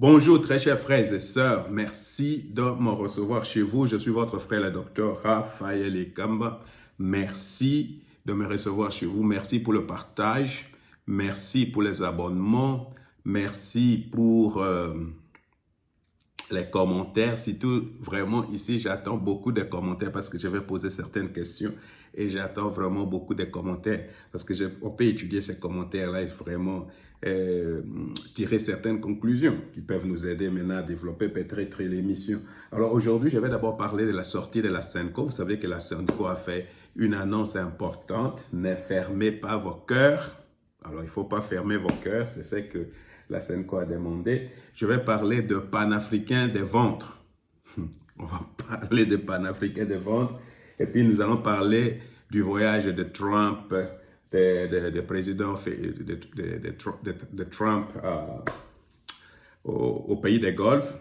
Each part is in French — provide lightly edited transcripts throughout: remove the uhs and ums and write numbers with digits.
Bonjour très chers frères et sœurs, merci de me recevoir chez vous. Je suis votre frère le docteur Raphaël Ekamba. Merci de me recevoir chez vous. Merci pour le partage. Merci pour les abonnements. Merci pour les commentaires. Surtout, vraiment, ici, j'attends beaucoup de commentaires parce que je vais poser certaines questions et j'attends vraiment beaucoup de commentaires parce que on peut étudier ces commentaires-là et vraiment tirer certaines conclusions qui peuvent nous aider maintenant à développer peut-être l'émission. Alors aujourd'hui, je vais d'abord parler de la sortie de la Senco. Vous savez que la Senco a fait une annonce importante. Ne fermez pas vos cœurs. Alors, il ne faut pas fermer vos cœurs, c'est ce que la Senco a demandé. Je vais parler de panafricain des ventres. On va parler de panafricain des ventres. Et puis, nous allons parler du voyage de Trump, de président de Trump au pays des Golfe.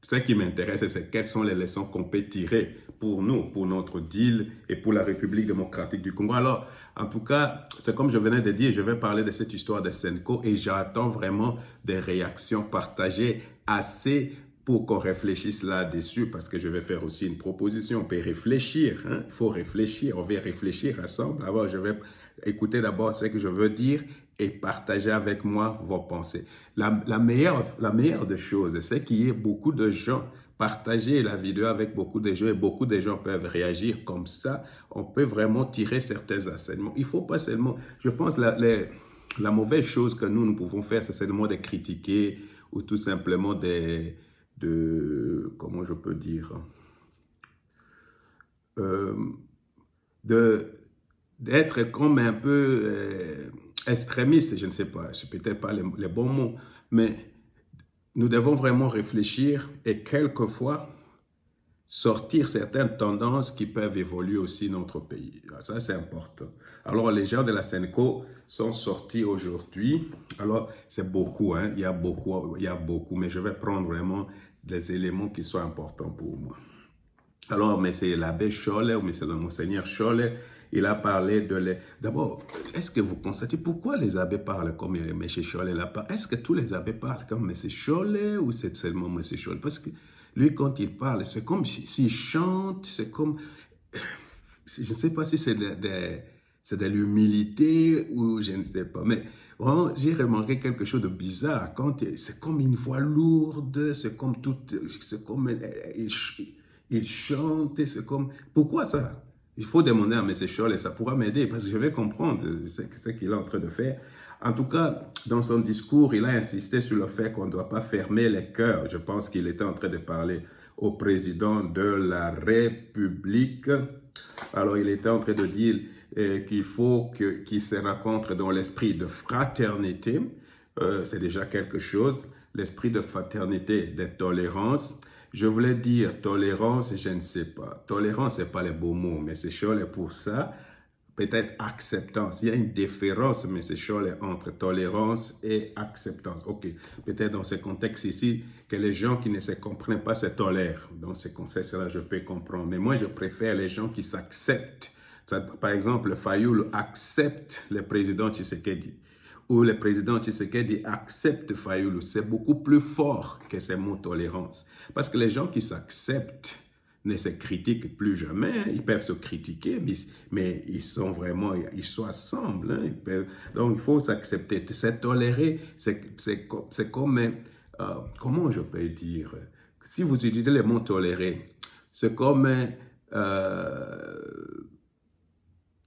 Ce qui m'intéresse, c'est quelles sont les leçons qu'on peut tirer pour nous, pour notre deal et pour la République démocratique du Congo. Alors, en tout cas, c'est comme je venais de dire, je vais parler de cette histoire de Senco et j'attends vraiment des réactions partagées assez pour qu'on réfléchisse là-dessus, parce que je vais faire aussi une proposition. On peut réfléchir, hein? Il faut réfléchir, on va réfléchir ensemble. Alors, je vais écouter d'abord ce que je veux dire et partager avec moi vos pensées. La meilleure des choses, c'est qu'il y ait beaucoup de gens partager la vidéo avec beaucoup de gens et beaucoup de gens peuvent réagir comme ça. On peut vraiment tirer certains enseignements. Il ne faut pas seulement, je pense, la mauvaise chose que nous pouvons faire, c'est seulement de critiquer ou tout simplement comment je peux dire, d'être comme un peu extrémiste, je ne sais pas, c'est peut-être pas les bons mots, mais nous devons vraiment réfléchir et quelquefois sortir certaines tendances qui peuvent évoluer aussi dans notre pays. Ça, c'est important. Alors, les gens de la Senco sont sortis aujourd'hui. Alors, c'est beaucoup, hein? Il y a beaucoup, mais je vais prendre vraiment des éléments qui sont importants pour moi. Alors, mais c'est l'abbé Cholet, ou mais c'est le monseigneur Cholet, il a parlé de... D'abord, est-ce que vous constatez pourquoi les abbés parlent comme M. Cholet là? Est-ce que tous les abbés parlent comme M. Cholet ou c'est seulement M. Cholet? Parce que lui, quand il parle, c'est comme s'il chante, c'est comme... Je ne sais pas si c'est de l'humilité ou je ne sais pas, mais vraiment, j'ai remarqué quelque chose de bizarre. C'est comme une voix lourde, c'est comme tout... C'est comme... Il chante, c'est comme... Pourquoi ça? Il faut demander à M. Scholl et ça pourra m'aider parce que je vais comprendre ce qu'il est en train de faire. En tout cas, dans son discours, il a insisté sur le fait qu'on ne doit pas fermer les cœurs. Je pense qu'il était en train de parler au président de la République. Alors, il était en train de dire qu'il faut qu'ils se rencontrent dans l'esprit de fraternité. C'est déjà quelque chose. L'esprit de fraternité, de tolérance. Je voulais dire tolérance, je ne sais pas. Tolérance, ce n'est pas le beau mot, mais c'est Cholet pour ça. Peut-être acceptance. Il y a une différence, mais c'est Cholet, entre tolérance et acceptance. Ok, peut-être dans ce contexte ici, que les gens qui ne se comprennent pas se tolèrent. Dans ce contexte-là, je peux comprendre. Mais moi, je préfère les gens qui s'acceptent. Par exemple, Fayoulou accepte le président Tshisekedi. Où le président Tshisekedi accepte Fayoulou, c'est beaucoup plus fort que ces mots tolérance. Parce que les gens qui s'acceptent ne se critiquent plus jamais. Ils peuvent se critiquer, mais ils sont vraiment, ils sont ensemble. Hein, donc, il faut s'accepter. Se tolérer, c'est comme, comment je peux dire? Si vous utilisez le mot tolérer, c'est comme...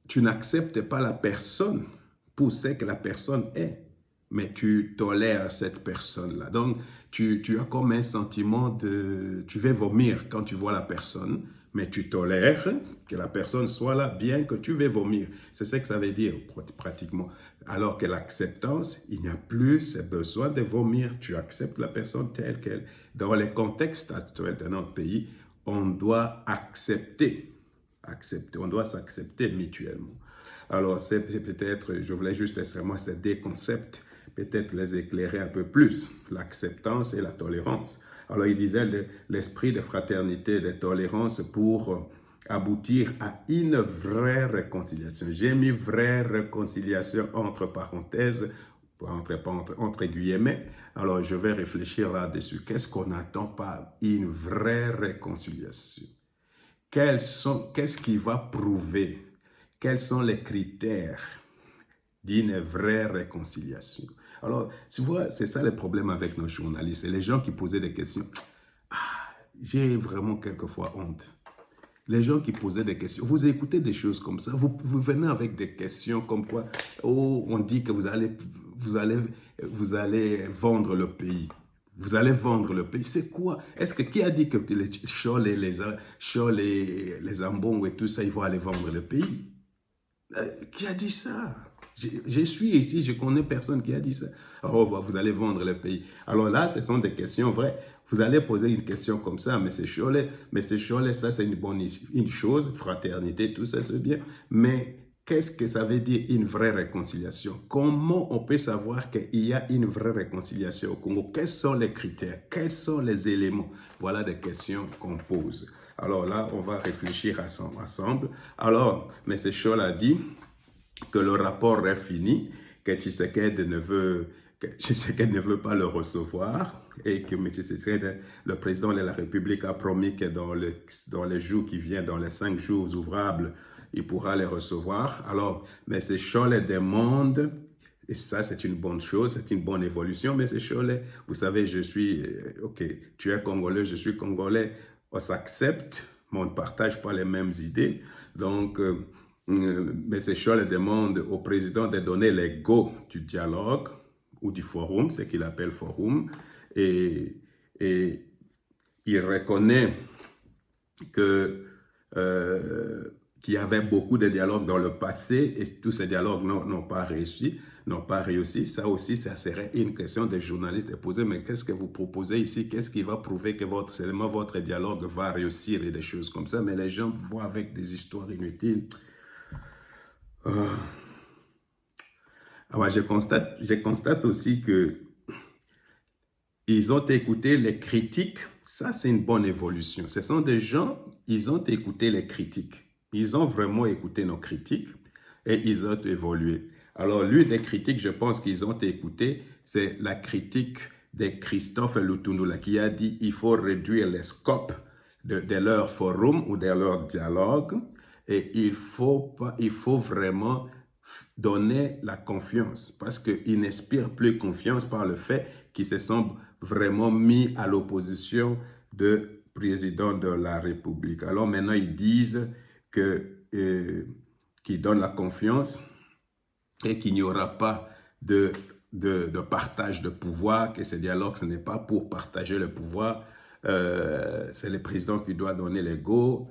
tu n'acceptes pas la personne pour ce que la personne est, mais tu tolères cette personne-là. Donc, tu as comme un sentiment de... Tu veux vomir quand tu vois la personne, mais tu tolères que la personne soit là, bien que tu veux vomir. C'est ce que ça veut dire, pratiquement. Alors que l'acceptance, il n'y a plus ce besoin de vomir. Tu acceptes la personne telle qu'elle. Dans les contextes actuels de notre pays, on doit accepter. On doit s'accepter mutuellement. Alors, c'est peut-être, je voulais juste extrêmement ces deux concepts, peut-être les éclairer un peu plus, l'acceptance et la tolérance. Alors, il disait l'esprit de fraternité et de tolérance pour aboutir à une vraie réconciliation. J'ai mis vraie réconciliation entre parenthèses entre guillemets. Alors, je vais réfléchir là-dessus. Qu'est-ce qu'on n'attend pas? Une vraie réconciliation. Qu'est-ce qui va prouver? Quels sont les critères d'une vraie réconciliation? Alors, tu vois, c'est ça le problème avec nos journalistes. C'est les gens qui posaient des questions. J'ai vraiment quelquefois honte. Les gens qui posaient des questions, vous écoutez des choses comme ça, vous venez avec des questions comme quoi, oh, on dit que vous allez vendre le pays. Vous allez vendre le pays. C'est quoi? Qui a dit que les Chols et les Ambongo et tout ça, ils vont aller vendre le pays? Qui a dit ça? Je suis ici, je connais personne qui a dit ça. Oh, vous allez vendre le pays. Alors là, ce sont des questions vraies. Vous allez poser une question comme ça, mais c'est Cholet, ça c'est une chose, fraternité, tout ça c'est bien. Mais qu'est-ce que ça veut dire une vraie réconciliation? Comment on peut savoir qu'il y a une vraie réconciliation au Congo? Quels sont les critères? Quels sont les éléments? Voilà des questions qu'on pose. Alors là, on va réfléchir ensemble. Alors, M. Scholl a dit que le rapport est fini, que Tshisekedi ne veut pas le recevoir et que M. Tshisekedi, le président de la République, a promis que dans les jours qui viennent, dans les 5 jours ouvrables, il pourra les recevoir. Alors, M. Scholl demande, et ça c'est une bonne chose, c'est une bonne évolution, M. Scholl, vous savez, ok, tu es Congolais, je suis Congolais, on s'accepte, mais on ne partage pas les mêmes idées. Donc, M. Scholl demande au président de donner les go du dialogue ou du forum, ce qu'il appelle forum, et il reconnaît qu'il y avait beaucoup de dialogues dans le passé et tous ces dialogues n'ont pas réussi. Ça aussi, ça serait une question des journalistes de poser, mais qu'est-ce que vous proposez ici? Qu'est-ce qui va prouver que seulement votre dialogue va réussir et des choses comme ça? Mais les gens voient avec des histoires inutiles. Alors, je constate aussi que ils ont écouté les critiques. Ça, c'est une bonne évolution. Ce sont des gens, ils ont écouté les critiques. Ils ont vraiment écouté nos critiques et ils ont évolué. Alors, l'une des critiques, je pense qu'ils ont écouté, c'est la critique de Christophe Lutundula qui a dit qu'il faut réduire le scope de leur forum ou de leur dialogue et il faut vraiment donner la confiance parce qu'ils n'inspirent plus confiance par le fait qu'ils se sont vraiment mis à l'opposition du président de la République. Alors maintenant, ils disent qu'ils donnent la confiance et qu'il n'y aura pas de partage de pouvoir, que ce dialogue, ce n'est pas pour partager le pouvoir, c'est le président qui doit donner les go.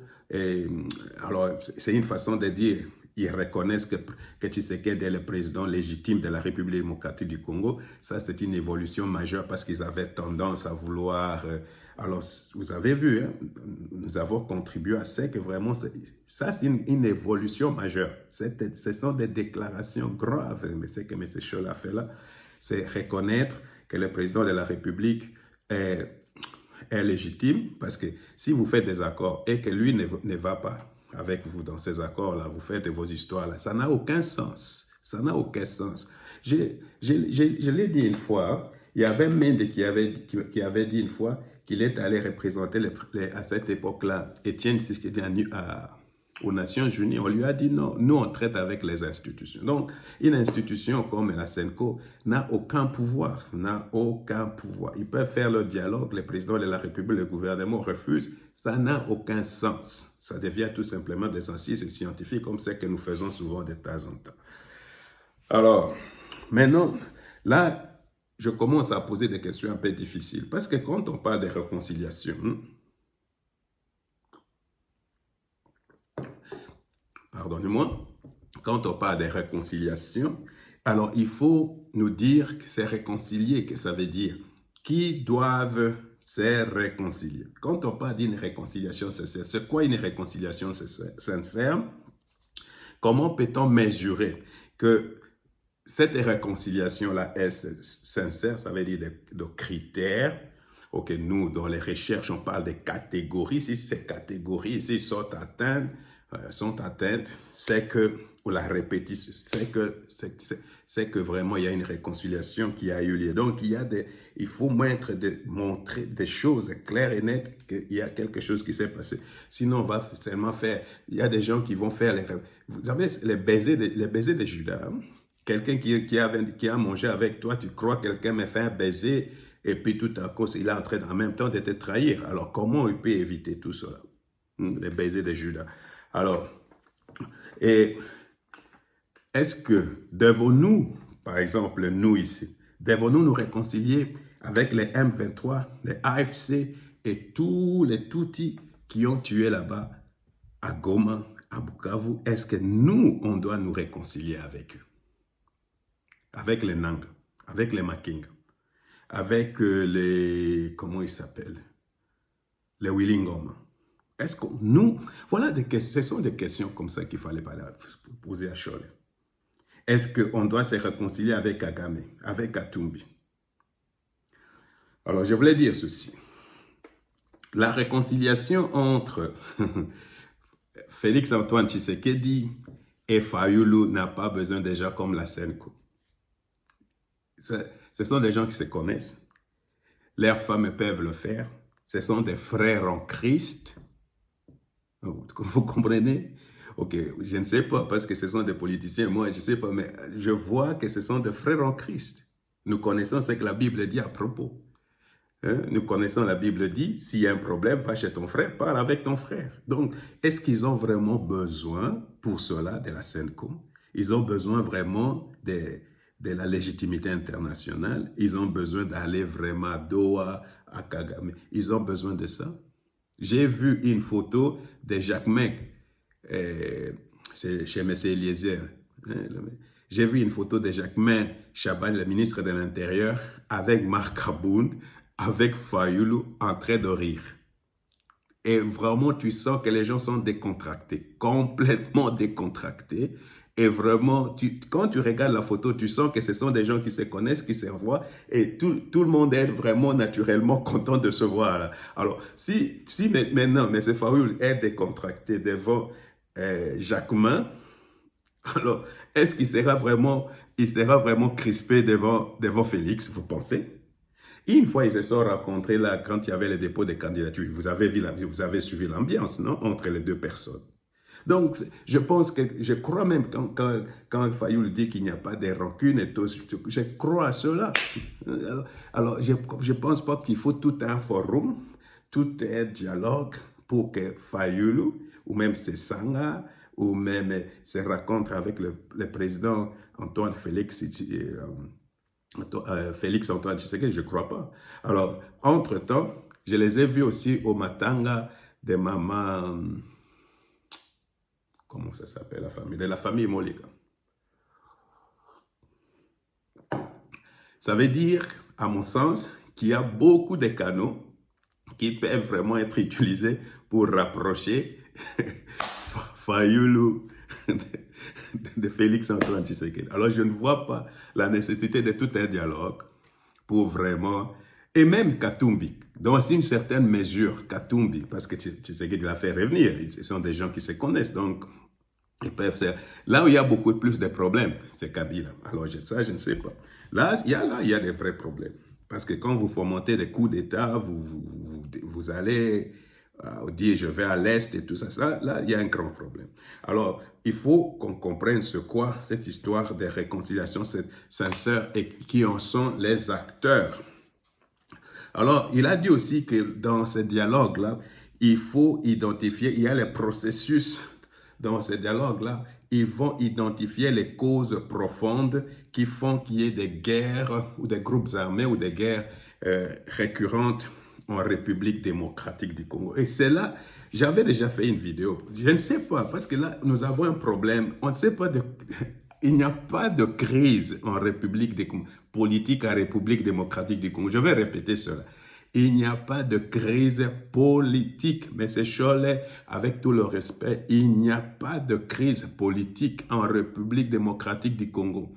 Alors, c'est une façon de dire, ils reconnaissent que Tshisekedi est le président légitime de la République démocratique du Congo. Ça, c'est une évolution majeure parce qu'ils avaient tendance à vouloir... alors, vous avez vu, hein, nous avons contribué à ce que vraiment... Ça, c'est une évolution majeure. Ce sont des déclarations graves. Mais ce que M. Scholl a fait là, c'est reconnaître que le président de la République est légitime, parce que si vous faites des accords et que lui ne va pas avec vous dans ces accords-là, vous faites vos histoires-là, ça n'a aucun sens. Ça n'a aucun sens. Je l'ai dit une fois, il y avait Mende qui avait dit une fois qu'il est allé représenter à cette époque-là Étienne Tshisekedi aux Nations Unies. On lui a dit non, nous on traite avec les institutions. Donc, une institution comme la SENCO n'a aucun pouvoir, Ils peuvent faire le dialogue, le président de la République, le gouvernement refuse. Ça n'a aucun sens. Ça devient tout simplement des assises scientifiques comme ce que nous faisons souvent de temps en temps. Alors, maintenant, là, je commence à poser des questions un peu difficiles. Parce que quand on parle de réconciliation, pardonnez-moi, quand on parle de réconciliation, alors il faut nous dire que c'est réconcilier, que ça veut dire qui doivent se réconcilier. Quand on parle d'une réconciliation sincère, c'est quoi une réconciliation sincère? Comment peut-on mesurer que cette réconciliation-là est sincère? Ça veut dire de critères. Ok, nous, dans les recherches, on parle de catégories. Si ces catégories ici sont atteintes, sont atteintes, c'est que, ou la répétition, c'est que vraiment il y a une réconciliation qui a eu lieu. Donc il faut montrer des choses claires et nettes qu'il y a quelque chose qui s'est passé. Sinon, on va seulement faire, il y a des gens qui vont faire vous savez, les baisers de Judas. Hein? Quelqu'un qui a mangé avec toi, tu crois que quelqu'un m'a fait un baiser et puis tout à coup, il est en train en même temps de te trahir. Alors, comment il peut éviter tout cela? Les baisers de Judas. Alors, et est-ce que devons-nous, par exemple, nous ici, devons-nous nous réconcilier avec les M23, les AFC et tous les Tutsis qui ont tué là-bas à Goma, à Bukavu? Est-ce que nous, on doit nous réconcilier avec eux? Avec les Nanga, avec les Makinga, avec les, comment ils s'appellent, les Willingoma. Est-ce que nous, voilà, ce sont des questions comme ça qu'il fallait poser à Cholet. Est-ce qu'on doit se réconcilier avec Kagame, avec Katumbi? Alors, je voulais dire ceci. La réconciliation entre Félix-Antoine Tshisekedi et Fayulu n'a pas besoin de gens comme la Senko. Ce sont des gens qui se connaissent. Leurs femmes peuvent le faire. Ce sont des frères en Christ. Vous comprenez? Ok, je ne sais pas parce que ce sont des politiciens. Moi, je ne sais pas, mais je vois que ce sont des frères en Christ. Nous connaissons ce que la Bible dit à propos. Hein? Nous connaissons la Bible dit, s'il y a un problème, va chez ton frère, parle avec ton frère. Donc, est-ce qu'ils ont vraiment besoin pour cela de la Senko? Ils ont besoin vraiment de la légitimité internationale. Ils ont besoin d'aller vraiment à Doha, à Kagame. Ils ont besoin de ça. J'ai vu une photo de Jacquemain, c'est chez M. Eliezer. J'ai vu une photo de Jacquemain Chaban, le ministre de l'Intérieur, avec Marc Abound, avec Fayulu, en train de rire. Et vraiment, tu sens que les gens sont décontractés, complètement décontractés. Et vraiment, quand tu regardes la photo, tu sens que ce sont des gens qui se connaissent, qui se revoient. Et tout le monde est vraiment naturellement content de se voir. Là. Alors, si maintenant, M. Fayulu est décontracté devant Jacquemain, alors, est-ce qu'il sera vraiment crispé devant Félix, vous pensez? Une fois, ils se sont rencontrés là, quand il y avait le dépôt des candidatures. Vous avez suivi l'ambiance, non? Entre les deux personnes. Donc, je crois même quand Fayulu dit qu'il n'y a pas de rancune et tout, je crois à cela. Alors je ne pense pas qu'il faut tout un forum, tout un dialogue pour que Fayulu, ou même Sesanga, ou même se rencontre avec le président Antoine Félix Antoine Tshisekedi, je ne crois pas. Alors, entre-temps, je les ai vus aussi au Matanga de maman, comment ça s'appelle la famille? De la famille Molika. Ça veut dire, à mon sens, qu'il y a beaucoup de canaux qui peuvent vraiment être utilisés pour rapprocher Fayulu de Félix Antoine Tshisekedi. Alors, je ne vois pas la nécessité de tout un dialogue pour vraiment... Et même Katumbi, dans une certaine mesure, Katumbi, parce que Tshisekedi l'a fait revenir, ce sont des gens qui se connaissent, donc ils peuvent faire... Là où il y a beaucoup plus de problèmes, c'est Kabila. Alors, ça, je ne sais pas. Là, il y a des vrais problèmes. Parce que quand vous fomentez des coups d'État, vous allez dire je vais à l'Est et tout ça, là, il y a un grand problème. Alors, il faut qu'on comprenne ce quoi cette histoire de réconciliation sincère et qui en sont les acteurs. Alors, il a dit aussi que dans ce dialogue-là, il faut identifier, il y a les processus dans ce dialogue-là, ils vont identifier les causes profondes qui font qu'il y ait des guerres ou des groupes armés ou des guerres récurrentes en République démocratique du Congo. Et c'est là, j'avais déjà fait une vidéo, je ne sais pas, parce que là, nous avons un problème, on ne sait pas il n'y a pas de crise en République politique en République démocratique du Congo. Je vais répéter cela. Il n'y a pas de crise politique. Mais c'est Cholet, avec tout le respect, il n'y a pas de crise politique en République démocratique du Congo.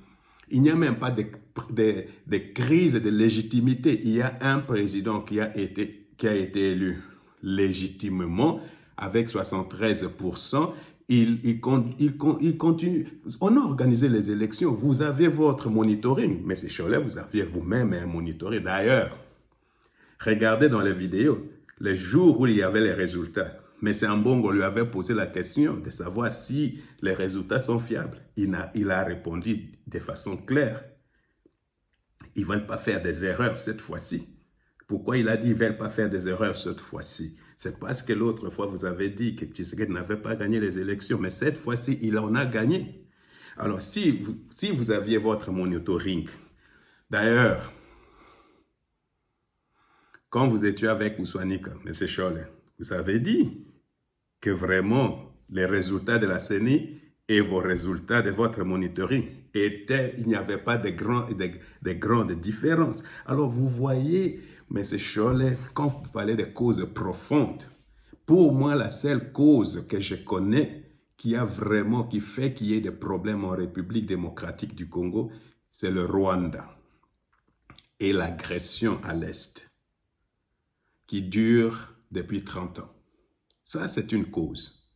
Il n'y a même pas de crise de légitimité. Il y a un président qui a été élu légitimement avec 73%. il continue. On a organisé les élections. Vous avez votre monitoring. Mais c'est Cholet, vous aviez vous-même un monitoring. D'ailleurs, regardez dans les vidéos, les jours où il y avait les résultats. Mais c'est Mbongo lui avait posé la question de savoir si les résultats sont fiables. Il a répondu de façon claire. Ils ne veulent pas faire des erreurs cette fois-ci. Pourquoi il a dit qu'ils ne veulent pas faire des erreurs cette fois-ci? C'est parce que l'autre fois, vous avez dit que Tshisekedi n'avait pas gagné les élections. Mais cette fois-ci, il en a gagné. Alors, si vous aviez votre monitoring, d'ailleurs, quand vous étiez avec Ouswanika, M. Cholet, vous avez dit que vraiment, les résultats de la CENI et vos résultats de votre monitoring il n'y avait pas de grandes différences. Alors, vous voyez, M. Cholet, quand vous parlez de causes profondes, pour moi, la seule cause que je connais qui fait qu'il y ait des problèmes en République démocratique du Congo, c'est le Rwanda et l'agression à l'Est qui dure depuis 30 ans. Ça, c'est une cause.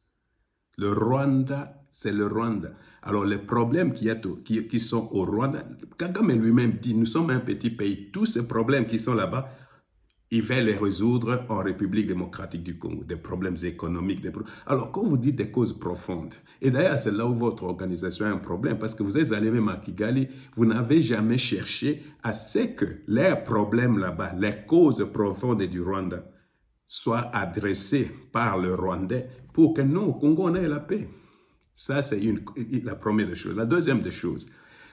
Le Rwanda, c'est le Rwanda. Alors, les problèmes qui sont au Rwanda, Kagame lui-même dit, nous sommes un petit pays. Tous ces problèmes qui sont là-bas, il va les résoudre en République démocratique du Congo. Des problèmes économiques. Alors, quand vous dites des causes profondes, et d'ailleurs, c'est là où votre organisation a un problème, parce que vous êtes allé même à Kigali, vous n'avez jamais cherché à ce que les problèmes là-bas, les causes profondes du Rwanda, soient adressées par le Rwandais pour que nous, au Congo, on ait la paix. Ça, c'est la première des choses. La deuxième des choses,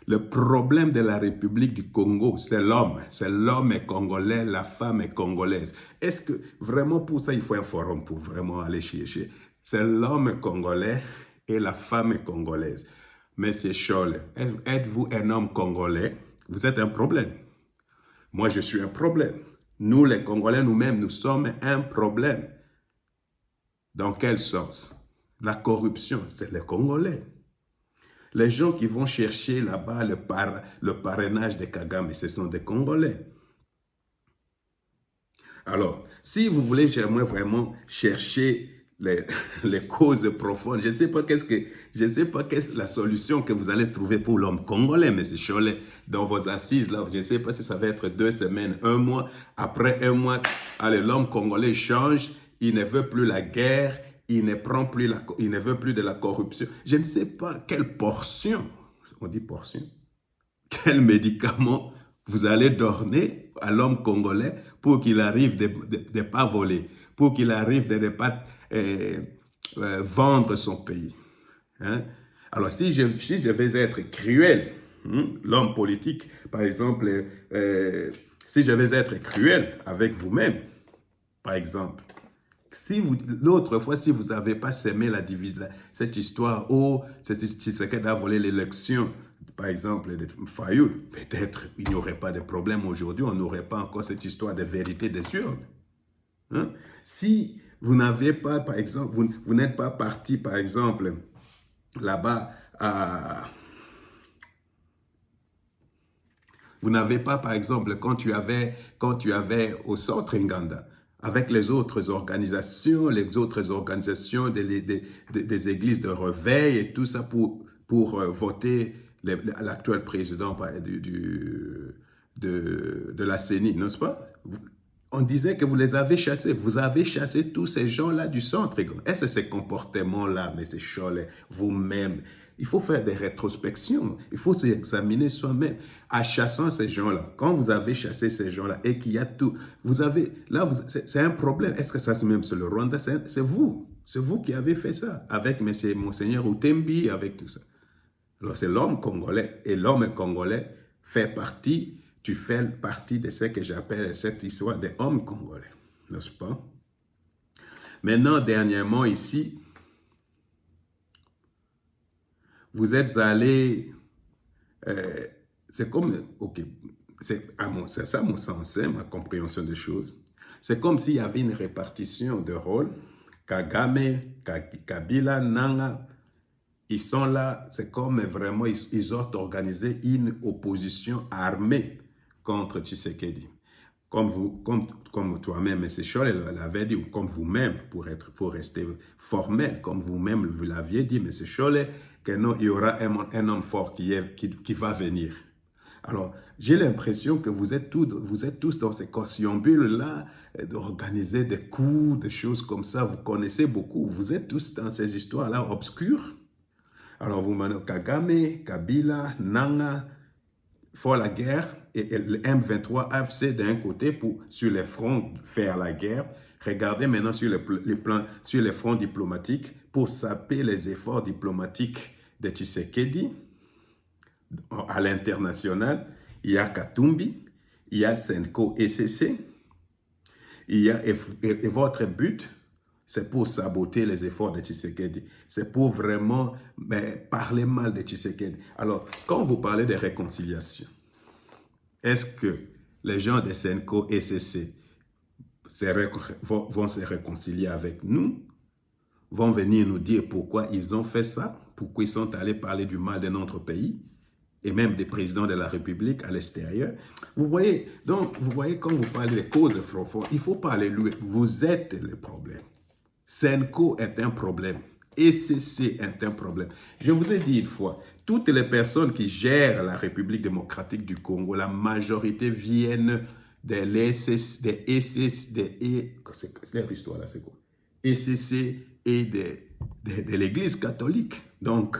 le problème de la République du Congo, c'est l'homme. C'est l'homme est congolais, la femme est congolaise. Est-ce que vraiment pour ça, il faut un forum pour vraiment aller chercher? C'est l'homme congolais et la femme est congolaise. Monsieur Cholet, êtes-vous un homme congolais? Vous êtes un problème. Moi, je suis un problème. Nous, les Congolais, nous-mêmes, nous sommes un problème. Dans quel sens? La corruption, c'est les Congolais. Les gens qui vont chercher là-bas le parrainage de Kagame, ce sont des Congolais. Alors, si vous voulez, j'aimerais vraiment chercher les causes profondes. Je ne sais pas qu'est-ce la solution que vous allez trouver pour l'homme congolais, M. Cholet, dans vos assises là. Je ne sais pas si ça va être 2 semaines, 1 mois. Après 1 mois, allez, l'homme congolais change. Il ne veut plus la guerre. Il ne veut plus de la corruption. Je ne sais pas quelle portion, on dit portion, quel médicament vous allez donner à l'homme congolais pour qu'il arrive de ne pas voler, pour qu'il arrive de ne pas vendre son pays. Hein? Alors, si je vais être cruel, l'homme politique, par exemple, si je vais être cruel avec vous-même, par exemple, l'autre fois, si vous n'avez pas sémé cette histoire, oh, Tshisekedi a volé l'élection, par exemple, de Fayoul, peut-être il n'y aurait pas de problème aujourd'hui, on n'aurait pas encore cette histoire de vérité des urnes. Hein? Si vous n'avez pas, par exemple, vous n'êtes pas parti, par exemple, là-bas vous n'avez pas, par exemple, quand tu avais au centre Nganda, avec les autres organisations des églises de réveil et tout ça pour voter l'actuel président de la CENI, n'est-ce pas? On disait que vous les avez chassés. Vous avez chassé tous ces gens-là du centre. Est-ce que ces comportements-là, M. Cholet, vous-même, il faut faire des rétrospections. Il faut s'examiner soi-même. En chassant ces gens-là, quand vous avez chassé ces gens-là et qu'il y a tout, c'est un problème. Est-ce que ça, c'est même sur le Rwanda? C'est vous. C'est vous qui avez fait ça avec Monseigneur Outembi, avec tout ça. Alors, c'est l'homme congolais. Et l'homme congolais tu fais partie de ce que j'appelle cette histoire des hommes congolais, n'est-ce pas? Maintenant, dernièrement ici, vous êtes allé, c'est comme, ok, c'est ça mon sens, ma compréhension des choses. C'est comme s'il y avait une répartition de rôles. Kagame, Kabila, Nanga, ils sont là, c'est comme vraiment, ils ont organisé une opposition armée contre Tshisekedi. comme toi-même, M. Scholl l'avait dit, ou comme vous-même, pour rester formel, comme vous-même vous l'aviez dit, M. Scholl, que non, il y aura un homme fort qui va venir. Alors, j'ai l'impression que vous êtes tous dans ces cautionbules-là, d'organiser des coups, des choses comme ça. Vous connaissez beaucoup. Vous êtes tous dans ces histoires-là obscures. Alors, vous menez Kagame, Kabila, Nanga, font la guerre, et le M23 AFC d'un côté sur les fronts faire la guerre. Regardez maintenant sur les fronts diplomatiques pour saper les efforts diplomatiques de Tshisekedi. À l'international, il y a Katumbi, il y a Senko ECC, et votre but, c'est pour saboter les efforts de Tshisekedi. C'est pour vraiment parler mal de Tshisekedi. Alors, quand vous parlez de réconciliation, est-ce que les gens de Senko ECC vont se réconcilier avec nous, vont venir nous dire pourquoi ils ont fait ça, pourquoi ils sont allés parler du mal de notre pays, et même des présidents de la République à l'extérieur. Vous voyez, quand vous parlez des causes de front, il faut parler lui. Vous êtes le problème. Senko est un problème. ECC est un problème. Je vous ai dit une fois, toutes les personnes qui gèrent la République démocratique du Congo, la majorité viennent c'est leur histoire là, c'est quoi? ECC et de l'Église catholique. Donc,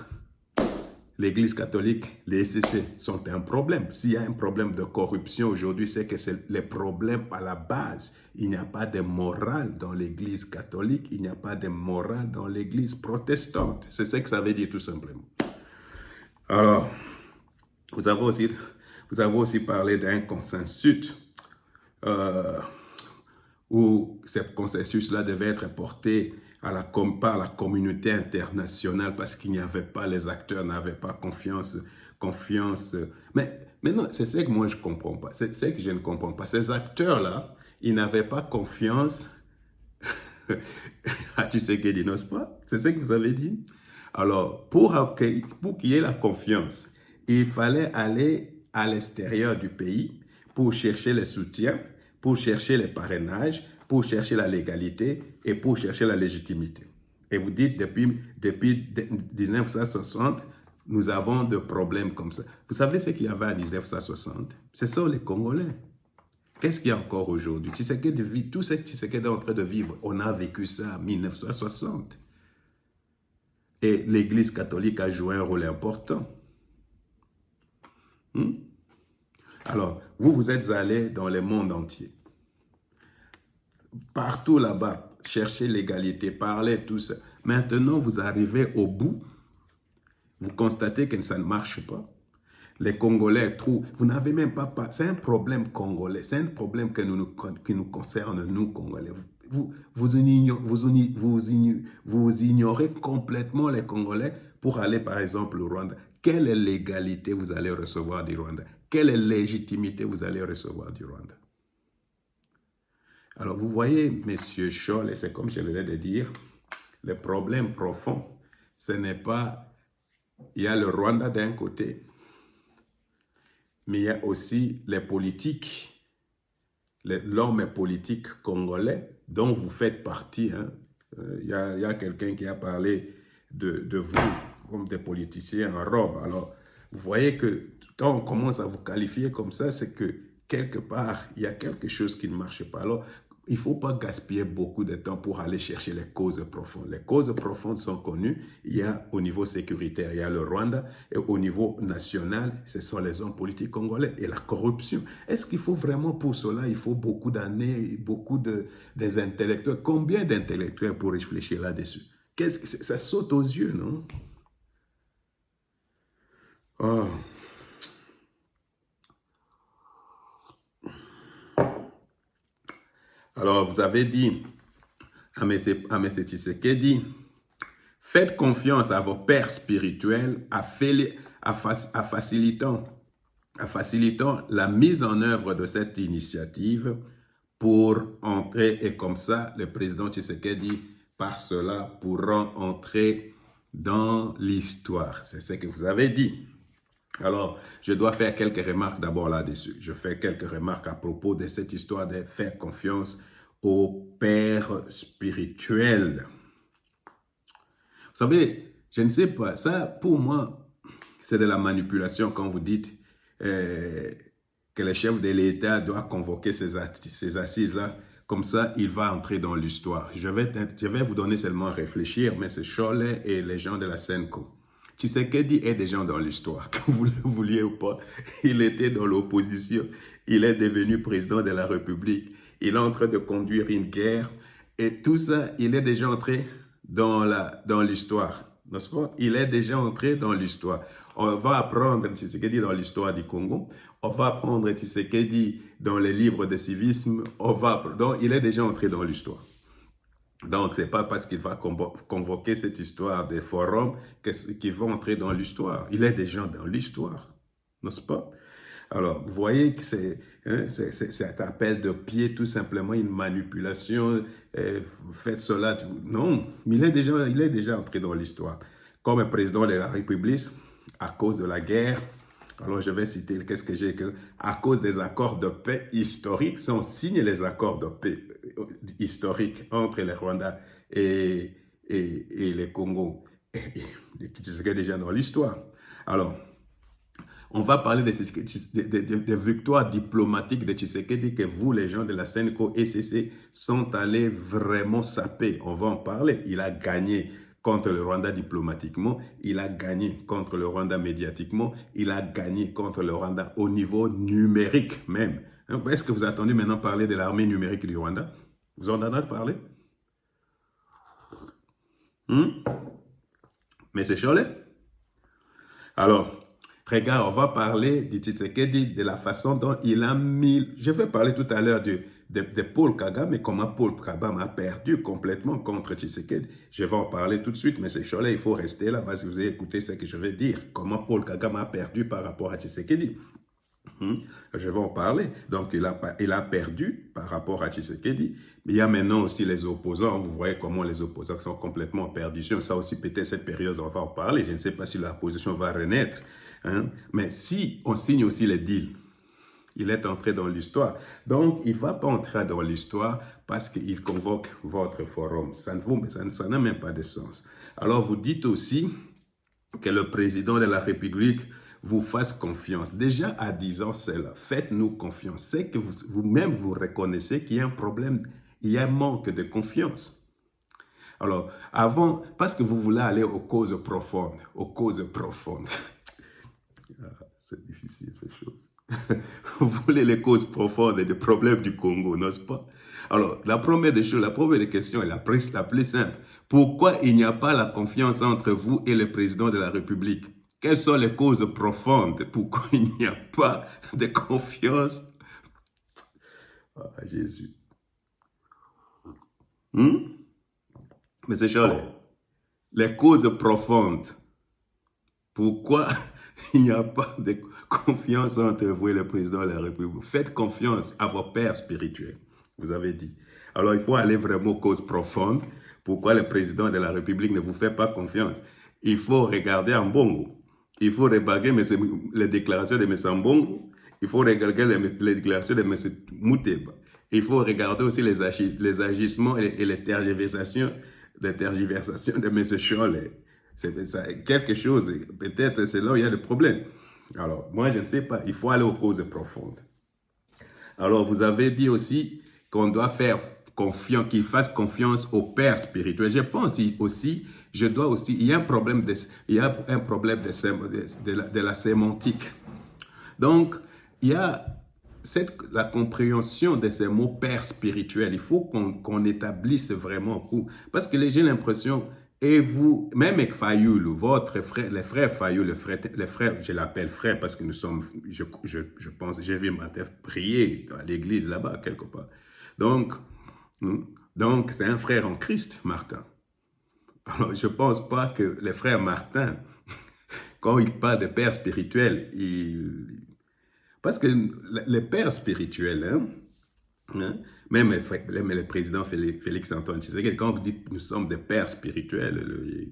l'Église catholique, les ECC sont un problème. S'il y a un problème de corruption aujourd'hui, c'est que c'est le problème à la base. Il n'y a pas de morale dans l'Église catholique, il n'y a pas de morale dans l'Église protestante. C'est ce que ça veut dire tout simplement. Alors, vous avez aussi parlé d'un consensus où ce consensus-là devait être porté par la communauté internationale parce qu'il n'y avait pas, les acteurs n'avaient pas confiance. Mais non, c'est ce que moi je ne comprends pas. C'est ce que je ne comprends pas. Ces acteurs-là, ils n'avaient pas confiance à Tshisekedi, n'est-ce pas? C'est ce que vous avez dit. Alors, pour qu'il y ait la confiance, il fallait aller à l'extérieur du pays pour chercher le soutien, pour chercher les parrainages, pour chercher la légalité et pour chercher la légitimité. Et vous dites, depuis 1960, nous avons des problèmes comme ça. Vous savez ce qu'il y avait en 1960? Ce sont les Congolais. Qu'est-ce qu'il y a encore aujourd'hui? Tout ce que Tshisekedi est en train de vivre, on a vécu ça en 1960. Et l'Église catholique a joué un rôle important. Alors, vous êtes allés dans le monde entier. Partout là-bas, cherchez l'égalité, parlez tout ça. Maintenant, vous arrivez au bout, vous constatez que ça ne marche pas. Les Congolais trouvent, vous n'avez même pas, c'est un problème congolais, c'est un problème qui nous concerne, nous, Congolais. Vous ignorez complètement les Congolais pour aller, par exemple, au Rwanda. Quelle légalité vous allez recevoir du Rwanda? Quelle légitimité vous allez recevoir du Rwanda? Alors, vous voyez, M. Scholl, et c'est comme je venais de dire, le problème profond, ce n'est pas, il y a le Rwanda d'un côté, mais il y a aussi les politiques, l'homme politique congolais dont vous faites partie. Hein. Il y a quelqu'un qui a parlé de vous comme des politiciens en robe. Alors, vous voyez que quand on commence à vous qualifier comme ça, c'est que quelque part, il y a quelque chose qui ne marche pas. Alors, il ne faut pas gaspiller beaucoup de temps pour aller chercher les causes profondes. Les causes profondes sont connues. Il y a au niveau sécuritaire, il y a le Rwanda. Et au niveau national, ce sont les hommes politiques congolais et la corruption. Est-ce qu'il faut vraiment pour cela, il faut beaucoup d'années, des intellectuels? Combien d'intellectuels pour réfléchir là-dessus? Ça saute aux yeux, non? Oh. Alors, vous avez dit à M. Tshisekedi, faites confiance à vos pères spirituels en facilitant la mise en œuvre de cette initiative pour entrer, et comme ça, le président Tshisekedi, par cela, pourra entrer dans l'histoire. C'est ce que vous avez dit. Alors, je dois faire quelques remarques d'abord là-dessus. Je fais quelques remarques à propos de cette histoire de faire confiance au Père spirituel. Vous savez, je ne sais pas, ça pour moi, c'est de la manipulation quand vous dites que le chef de l'État doit convoquer ces assises-là. Comme ça, il va entrer dans l'histoire. Je vais vous donner seulement à réfléchir, mais c'est Cholet et les gens de la Senco. Tshisekedi est déjà dans l'histoire, que vous le vouliez ou pas. Il était dans l'opposition. Il est devenu président de la République. Il est en train de conduire une guerre. Et tout ça, il est déjà entré dans l'histoire. N'est-ce pas? Il est déjà entré dans l'histoire. On va apprendre Tshisekedi dans l'histoire du Congo. On va apprendre Tshisekedi dans les livres de civisme. Donc, il est déjà entré dans l'histoire. Donc, ce n'est pas parce qu'il va convoquer cette histoire des forums qu'il va entrer dans l'histoire. Il est déjà dans l'histoire, n'est-ce pas? Alors, vous voyez que cet appel de pied, tout simplement une manipulation, faites cela. Non, il est déjà entré dans l'histoire. Comme président de la République, à cause de la guerre, alors je vais citer, qu'est-ce que j'ai écrit? À cause des accords de paix historiques, si on signe les accords de paix historiques entre le Rwanda et les Congo, c'est déjà dans l'histoire. Alors, on va parler des victoires diplomatiques de Tshisekedi que vous, les gens de la Senco ECC, sont allés vraiment saper. On va en parler. Il a gagné contre le Rwanda diplomatiquement, il a gagné contre le Rwanda médiatiquement, il a gagné contre le Rwanda au niveau numérique même. Est-ce que vous attendez maintenant parler de l'armée numérique du Rwanda? Vous en avez parlé? Mais c'est Cholet. Alors, regarde, on va parler du Tshisekedi, de la façon dont il a mis... Je vais parler tout à l'heure de Paul Kagame et comment Paul Kagame a perdu complètement contre Tshisekedi. Je vais en parler tout de suite, mais c'est Cholet, il faut rester là, parce que vous avez écouté ce que je vais dire. Comment Paul Kagame a perdu par rapport à Tshisekedi. Je vais en parler. Donc, il a perdu par rapport à Tshisekedi. Mais il y a maintenant aussi les opposants. Vous voyez comment les opposants sont complètement en perdition. Ça aussi, peut-être cette période, on va en parler. Je ne sais pas si la position va renaître. Mais si on signe aussi les deals, il est entré dans l'histoire. Donc, il ne va pas entrer dans l'histoire parce qu'il convoque votre forum. Ça n'a même pas de sens. Alors, vous dites aussi que le président de la République vous fasse confiance. Déjà à 10 ans, cela, faites-nous confiance. C'est que vous-même, vous reconnaissez qu'il y a un problème, il y a un manque de confiance. Alors, avant, parce que vous voulez aller aux causes profondes, c'est difficile ces choses. Vous voulez les causes profondes des problèmes du Congo, n'est-ce pas? Alors, la première des choses, la première des questions est la plus simple. Pourquoi il n'y a pas la confiance entre vous et le président de la République? Quelles sont les causes profondes? Pourquoi il n'y a pas de confiance? Ah, Jésus. Mais c'est Charles. Les causes profondes. Pourquoi il n'y a pas de confiance entre vous et le président de la République? Faites confiance à vos pères spirituels, vous avez dit. Alors, il faut aller vraiment aux causes profondes. Pourquoi le président de la République ne vous fait pas confiance? Il faut regarder en Bongo. Il faut regarder les déclarations de M. Mbongo. Il faut regarder les déclarations de M. Mouteba. Il faut regarder aussi les agissements et les tergiversations de M. Cholet. C'est quelque chose, peut-être c'est là où il y a le problème. Alors, moi, je ne sais pas, il faut aller aux causes profondes. Alors, vous avez dit aussi qu'on doit faire confiance, qu'il fasse confiance au Père spirituel. Je pense aussi, il y a un problème de la sémantique. Donc, il y a la compréhension de ces mots Père spirituel. Il faut qu'on établisse vraiment, parce que j'ai l'impression... Et vous, même avec Fayoulou, votre frère, les frères Fayoulou, les frères, je l'appelle frère parce que nous sommes, je pense, j'ai vu Martin prier dans l'église là-bas, quelque part. Donc c'est un frère en Christ, Martin. Alors, je ne pense pas que les frères Martin, quand ils parlent de père spirituel, parce que les pères spirituels, même le président Félix Antoine Tshisekedi, quand vous dites que nous sommes des pères spirituels,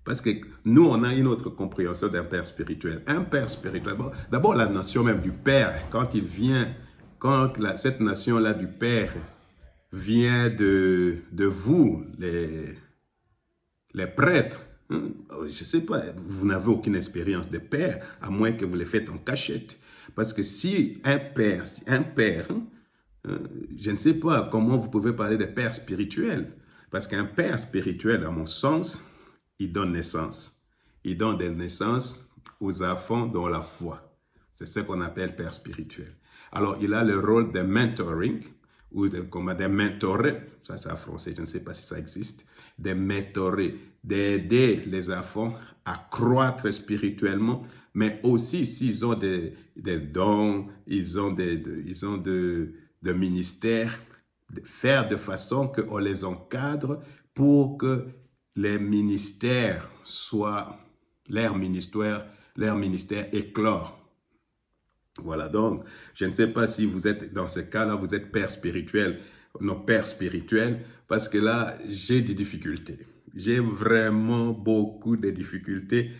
Parce que nous, on a une autre compréhension d'un père spirituel. Un père spirituel, bon, d'abord la notion même du père, quand il vient, cette notion-là du père vient de vous, les prêtres. Hein. Je ne sais pas, vous n'avez aucune expérience de père, à moins que vous les faites en cachette. Parce que si un père, je ne sais pas comment vous pouvez parler de père spirituel. Parce qu'un père spirituel, à mon sens, il donne naissance. Il donne des naissances aux enfants dans la foi. C'est ce qu'on appelle père spirituel. Alors, il a le rôle de mentoring, ou de mentorer, ça c'est en français, je ne sais pas si ça existe, de mentorer, d'aider les enfants à croître spirituellement, mais aussi s'ils ont des dons, ils ont de ministères, de faire de façon qu'on les encadre pour que les ministères soient, leur ministère éclore. Voilà, donc, je ne sais pas si vous êtes dans ce cas-là, vous êtes père spirituel, non père spirituel, parce que là, j'ai des difficultés. J'ai vraiment beaucoup de difficultés,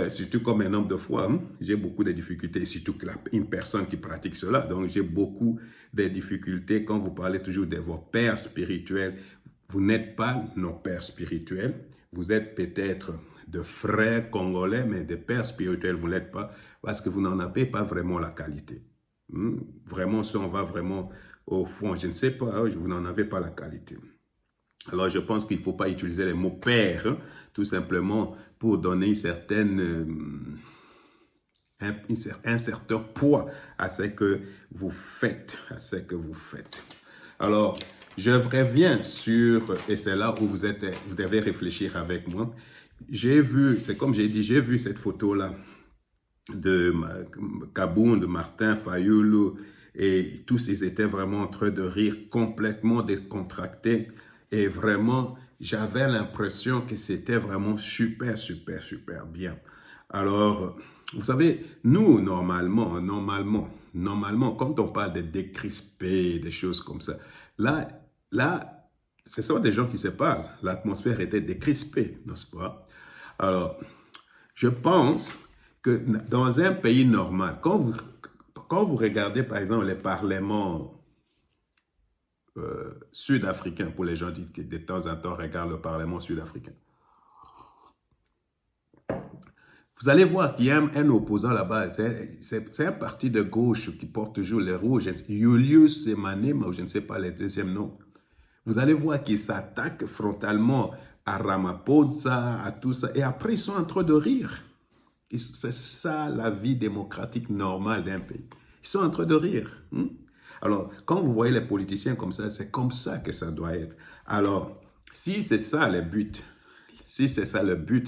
surtout comme un homme de foi. Hein? J'ai beaucoup de difficultés, surtout une personne qui pratique cela. Donc, j'ai beaucoup de difficultés quand vous parlez toujours de vos pères spirituels. Vous n'êtes pas nos pères spirituels. Vous êtes peut-être de frères congolais, mais de pères spirituels, vous ne l'êtes pas parce que vous n'en avez pas vraiment la qualité. Vraiment, si on va vraiment au fond, je ne sais pas, vous n'en avez pas la qualité. Alors, je pense qu'il ne faut pas utiliser les mots père, hein, tout simplement pour donner un certain poids à ce que vous faites, Alors, je reviens sur, et c'est là où vous devez réfléchir avec moi. J'ai vu, c'est comme j'ai dit, j'ai vu cette photo-là de Kaboun, de Martin Fayoulou, et tous ils étaient vraiment en train de rire, complètement décontractés, et vraiment, j'avais l'impression que c'était vraiment super, super, super bien. Alors, vous savez, nous, normalement, quand on parle de décrisper, des choses comme ça, là, ce sont des gens qui se parlent. L'atmosphère était décrispée, n'est-ce pas? Alors, je pense que dans un pays normal, quand vous regardez, par exemple, les parlements sud-africains, pour les gens qui de temps en temps regardent le parlement sud-africain, vous allez voir qu'il y a un opposant là-bas, c'est un parti de gauche qui porte toujours les rouges, Julius Malema, ou je ne sais pas les deuxièmes noms. Vous allez voir qu'ils s'attaquent frontalement à Ramaphosa, à tout ça, et après ils sont en train de rire. C'est ça la vie démocratique normale d'un pays. Ils sont en train de rire. Alors, quand vous voyez les politiciens comme ça, c'est comme ça que ça doit être. Alors, si c'est ça le but,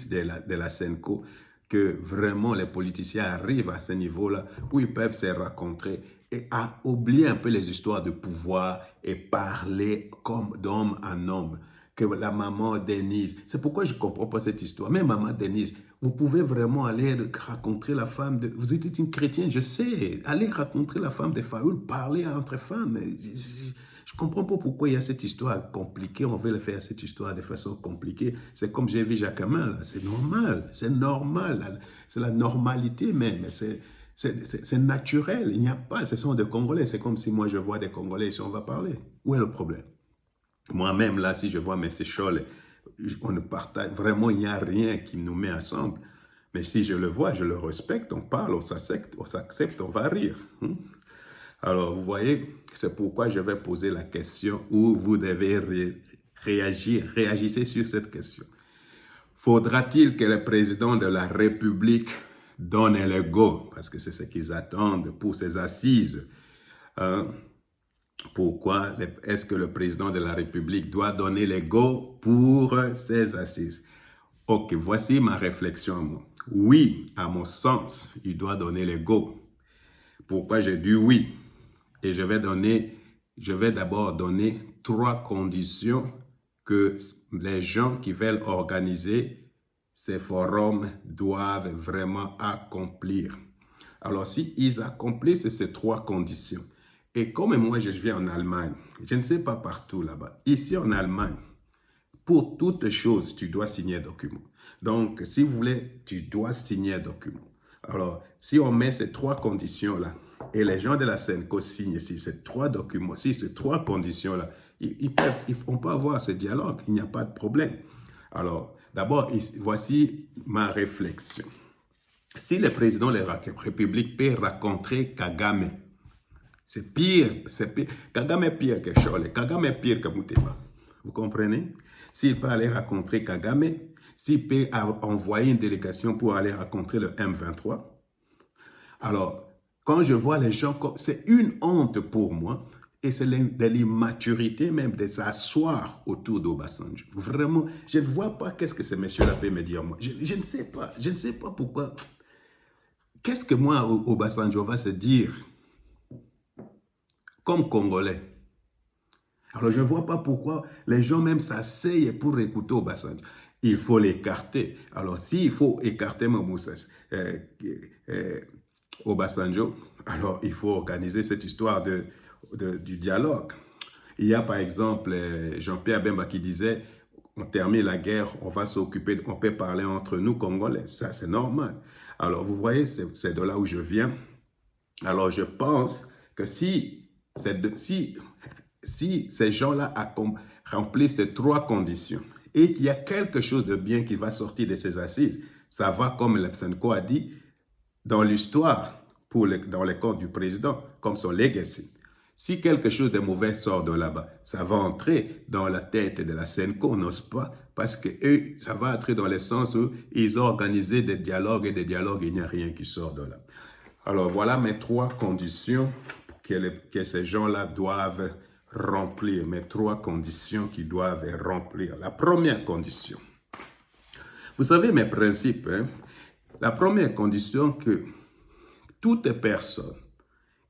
de la Senco, que vraiment les politiciens arrivent à ce niveau-là où ils peuvent se rencontrer et à oublier un peu les histoires de pouvoir et parler comme d'homme en homme. Que la maman Denise, c'est pourquoi je ne comprends pas cette histoire. Mais maman Denise, vous pouvez vraiment aller rencontrer la femme de... Vous êtes une chrétienne, je sais. Allez rencontrer la femme de Fayoul, parler entre femmes. Je ne comprends pas pourquoi il y a cette histoire compliquée. On veut le faire, cette histoire de façon compliquée. C'est comme j'ai vu Jacquemin, là. C'est normal. C'est normal. C'est la normalité même. C'est naturel. Il n'y a pas... Ce sont des Congolais. C'est comme si moi, je vois des Congolais ici, on va parler. Où est le problème? Moi-même, là, si je vois mes Sécholes, on ne partage... Vraiment, il n'y a rien qui nous met ensemble. Mais si je le vois, je le respecte, on parle, on s'accepte, on va rire. Alors, vous voyez, c'est pourquoi je vais poser la question où vous devez réagir. Réagissez sur cette question. Faudra-t-il que le président de la République donne le go? Parce que c'est ce qu'ils attendent pour ces assises. Pourquoi est-ce que le président de la République doit donner le go pour ces assises? Ok, voici ma réflexion à moi. Oui, à mon sens, il doit donner le go. Pourquoi j'ai dit oui? Et je vais d'abord donner 3 conditions que les gens qui veulent organiser ces forums doivent vraiment accomplir. Alors, si ils accomplissent ces 3 conditions, et comme moi je viens en Allemagne, je ne sais pas partout là-bas, ici en Allemagne, Pour toute chose, tu dois signer un document. Donc, si vous voulez, tu dois signer un document. Alors, si on met ces trois conditions-là, et les gens de la Senco signent si ces trois documents, si ces trois conditions-là, on peut avoir ce dialogue, il n'y a pas de problème. Alors, d'abord, voici ma réflexion. Si le président de la République peut rencontrer Kagame, c'est pire. Kagame est pire que Chole, Kagame est pire que Muteba. Vous comprenez? S'il peut aller rencontrer Kagame, s'il peut envoyer une délégation pour aller rencontrer le M23, alors, quand je vois les gens, c'est une honte pour moi, et c'est de l'immaturité même de s'asseoir autour d'Obasanjo. Vraiment, je ne vois pas qu'est-ce que ce monsieur-là peut me dire moi. Je ne sais pas, je ne sais pas pourquoi. Qu'est-ce que moi, Obasanjo va se dire comme Congolais? Alors, je ne vois pas pourquoi les gens même s'asseyent pour écouter Obasanjo. Il faut l'écarter. Alors, s'il faut écarter Obasanjo, alors il faut organiser cette histoire du dialogue. Il y a par exemple Jean-Pierre Bemba qui disait, on termine la guerre, on va s'occuper, on peut parler entre nous Congolais. Ça, c'est normal. Alors, vous voyez, c'est de là où je viens. Alors, je pense que si ces gens-là remplissent ces trois conditions et qu'il y a quelque chose de bien qui va sortir de ces assises, ça va, comme le Senco a dit, dans l'histoire, dans les comptes du président, comme son legacy. Si quelque chose de mauvais sort de là-bas, ça va entrer dans la tête de la Senco, n'est-ce pas? Parce que eux, ça va entrer dans le sens où ils ont organisé des dialogues et il n'y a rien qui sort de là. Alors, voilà mes trois conditions que ces gens-là doivent remplir, mes trois conditions qu'ils doivent remplir. La première condition, vous savez mes principes, hein? La première condition que toute personne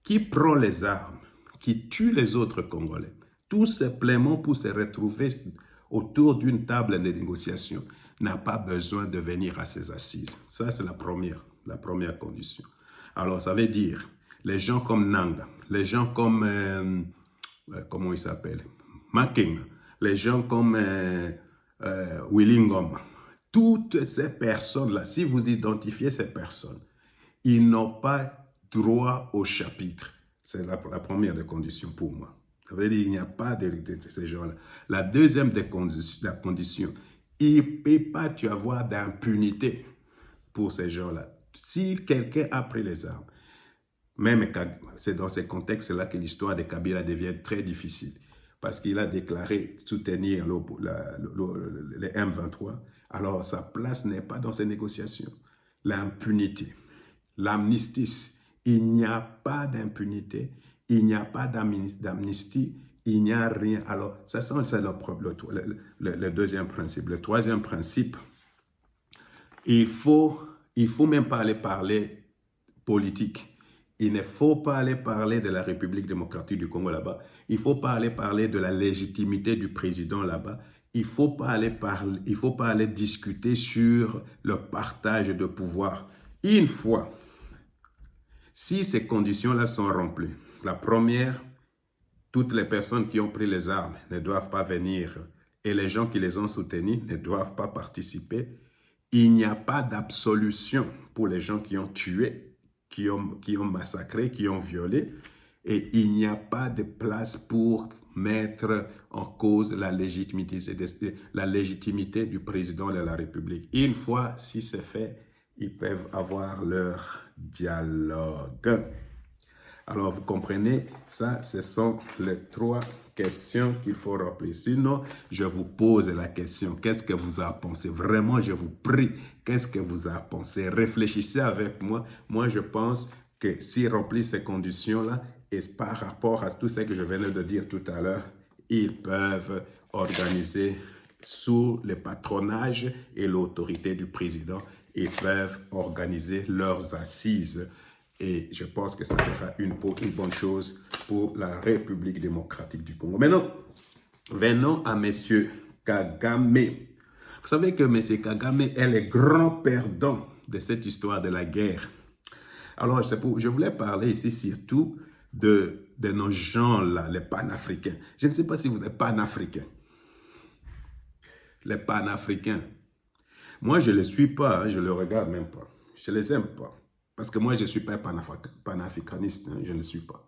qui prend les armes, qui tue les autres Congolais, tout simplement pour se retrouver autour d'une table de négociation, n'a pas besoin de venir à ces assises. Ça, c'est la première condition. Alors, ça veut dire, les gens comme Nanga, les gens comme, comment il s'appelle, Makenga, les gens comme Willy Ngoma, toutes ces personnes-là, si vous identifiez ces personnes, ils n'ont pas droit au chapitre. C'est la première des conditions pour moi. Ça veut dire qu'il n'y a pas de ces gens-là. La deuxième des conditions, il ne peut pas y avoir d'impunité pour ces gens-là. Si quelqu'un a pris les armes, même c'est dans ces contextes-là que l'histoire de Kabila devient très difficile. Parce qu'il a déclaré soutenir les M23. Alors, sa place n'est pas dans ces négociations. L'impunité, l'amnistie, il n'y a pas d'impunité, il n'y a pas d'amnistie, il n'y a rien. Alors, ça c'est le deuxième principe. Le troisième principe, il faut même pas aller parler politique. Il ne faut pas aller parler de la République démocratique du Congo là-bas. Il ne faut pas aller parler de la légitimité du président là-bas. Il ne faut pas aller discuter sur le partage de pouvoir. Une fois, si ces conditions-là sont remplies, la première, toutes les personnes qui ont pris les armes ne doivent pas venir et les gens qui les ont soutenus ne doivent pas participer. Il n'y a pas d'absolution pour les gens qui ont tué, qui ont massacré, qui ont violé, et il n'y a pas de place pour mettre en cause la légitimité du président de la République. Une fois, si c'est fait, ils peuvent avoir leur dialogue. Alors, vous comprenez, ça, ce sont les trois questions qu'il faut remplir. Sinon, je vous pose la question, qu'est-ce que vous avez pensé? Vraiment, je vous prie, qu'est-ce que vous avez pensé? Réfléchissez avec moi. Moi, je pense que s'ils remplissent ces conditions-là, et par rapport à tout ce que je venais de dire tout à l'heure, ils peuvent organiser sous le patronage et l'autorité du président, ils peuvent organiser leurs assises. Et je pense que ça sera une bonne chose pour la République démocratique du Congo. Maintenant, venons à M. Kagame. Vous savez que M. Kagame est le grand perdant de cette histoire de la guerre. Alors, je voulais parler ici surtout de nos gens-là, les panafricains. Je ne sais pas si vous êtes panafricains. les panafricains. Moi, je ne les suis pas, hein, je ne les regarde même pas. Je ne les aime pas. Parce que moi, je ne suis pas un panafricaniste, hein, je ne le suis pas.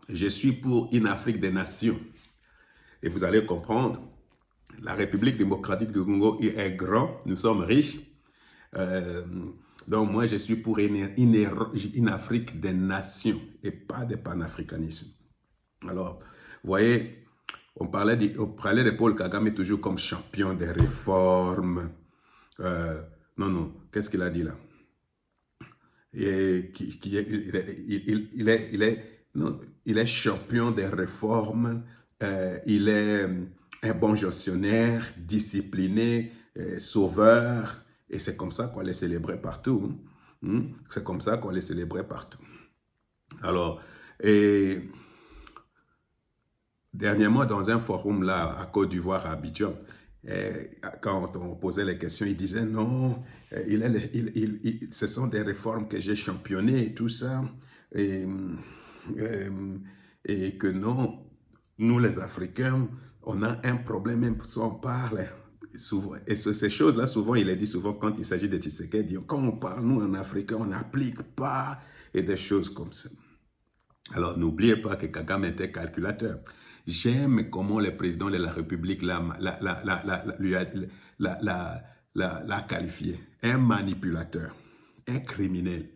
Je suis pour une Afrique des nations. Et vous allez comprendre, la République démocratique du Congo est grand, nous sommes riches. Euh, donc moi, je suis pour une Afrique des nations et pas des panafricanismes. Alors, vous voyez, on parlait de Paul Kagame toujours comme champion des réformes. Non, qu'est-ce qu'il a dit là? Et il est champion des réformes, il est un bon gestionnaire, discipliné, sauveur, et c'est comme ça qu'on les célébrait partout. Hein. C'est comme ça qu'on les célébrait partout. Alors, et dernièrement, dans un forum là, à Côte d'Ivoire, à Abidjan, quand on posait les questions, il disait non, ce sont des réformes que j'ai championnées et tout ça, et, et que non, nous les Africains, on a un problème même si on parle. Souvent, et ces choses-là, souvent, il est dit souvent quand il s'agit de Tshisekedi, quand on parle, nous en Africain, on n'applique pas, et des choses comme ça. Alors, n'oubliez pas que Kagame était calculateur. J'aime comment le président de la République l'a qualifié. Un manipulateur, un criminel.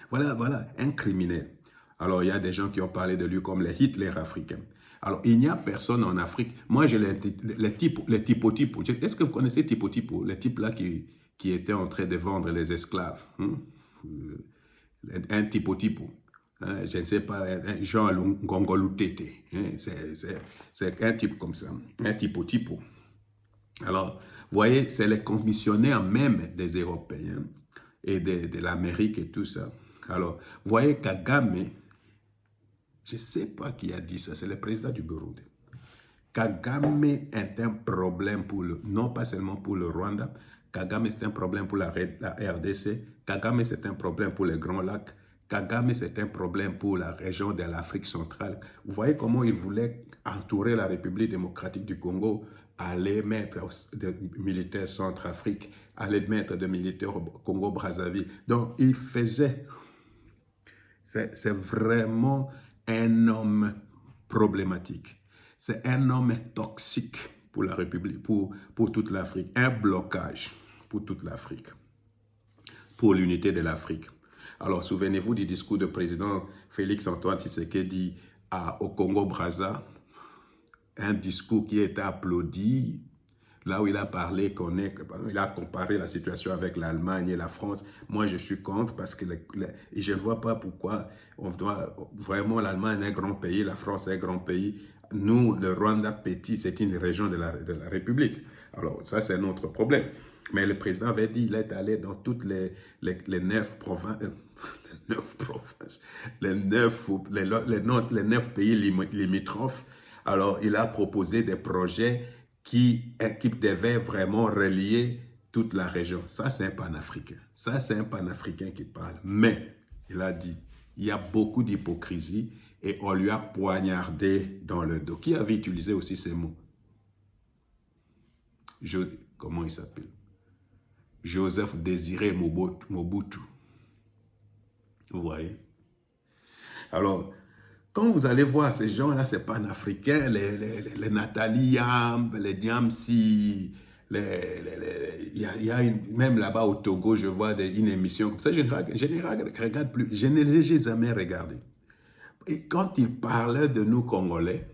Voilà, un criminel. Alors, il y a des gens qui ont parlé de lui comme les Hitler africains. Alors, il n'y a personne en Afrique. Moi, je les typo. Est-ce que vous connaissez typo? Les types là qui étaient en train de vendre les esclaves. Un typo. Je ne sais pas, Jean Ngongolutete. C'est un type comme ça, un typo. Alors, vous voyez, c'est les commissionnaires même des Européens et de l'Amérique et tout ça. Alors, vous voyez, Kagame, je ne sais pas qui a dit ça, c'est le président du Burundi. Kagame est un problème non pas seulement pour le Rwanda, Kagame c'est un problème pour la RDC, Kagame c'est un problème pour les Grands Lacs, Kagame c'est un problème pour la région de l'Afrique centrale. Vous voyez comment il voulait entourer la République démocratique du Congo, aller mettre des militaires Centrafrique, aller mettre des militaires au Congo-Brazzaville. Donc il faisait... C'est vraiment un homme problématique. C'est un homme toxique pour la République, pour toute l'Afrique. Un blocage pour toute l'Afrique, pour l'unité de l'Afrique. Alors, souvenez-vous du discours du président Félix-Antoine Tshisekedi au Congo-Brazza, un discours qui a été applaudi, là où il a parlé il a comparé la situation avec l'Allemagne et la France. Moi, je suis contre parce que je ne vois pas pourquoi on doit vraiment, l'Allemagne est un grand pays, la France est un grand pays. Nous, le Rwanda petit, c'est une région de la République. Alors, ça, c'est notre problème. Mais le président avait dit, il est allé dans toutes les 9 provinces, les 9 pays limitrophes. Alors, il a proposé des projets qui devait vraiment relier toute la région. Ça, c'est un panafricain. Ça, c'est un panafricain qui parle. Mais, il a dit, il y a beaucoup d'hypocrisie et on lui a poignardé dans le dos. Qui avait utilisé aussi ces mots? Comment il s'appelle? Joseph Désiré Mobutu. Vous voyez? Alors, quand vous allez voir ces gens-là, ces panafricains, les Nathalie Yamb, les Diamsi, il y a même là-bas au Togo, je vois une émission comme ça, je ne regarde plus, je ne les ai jamais regardés. Et quand ils parlaient de nous Congolais,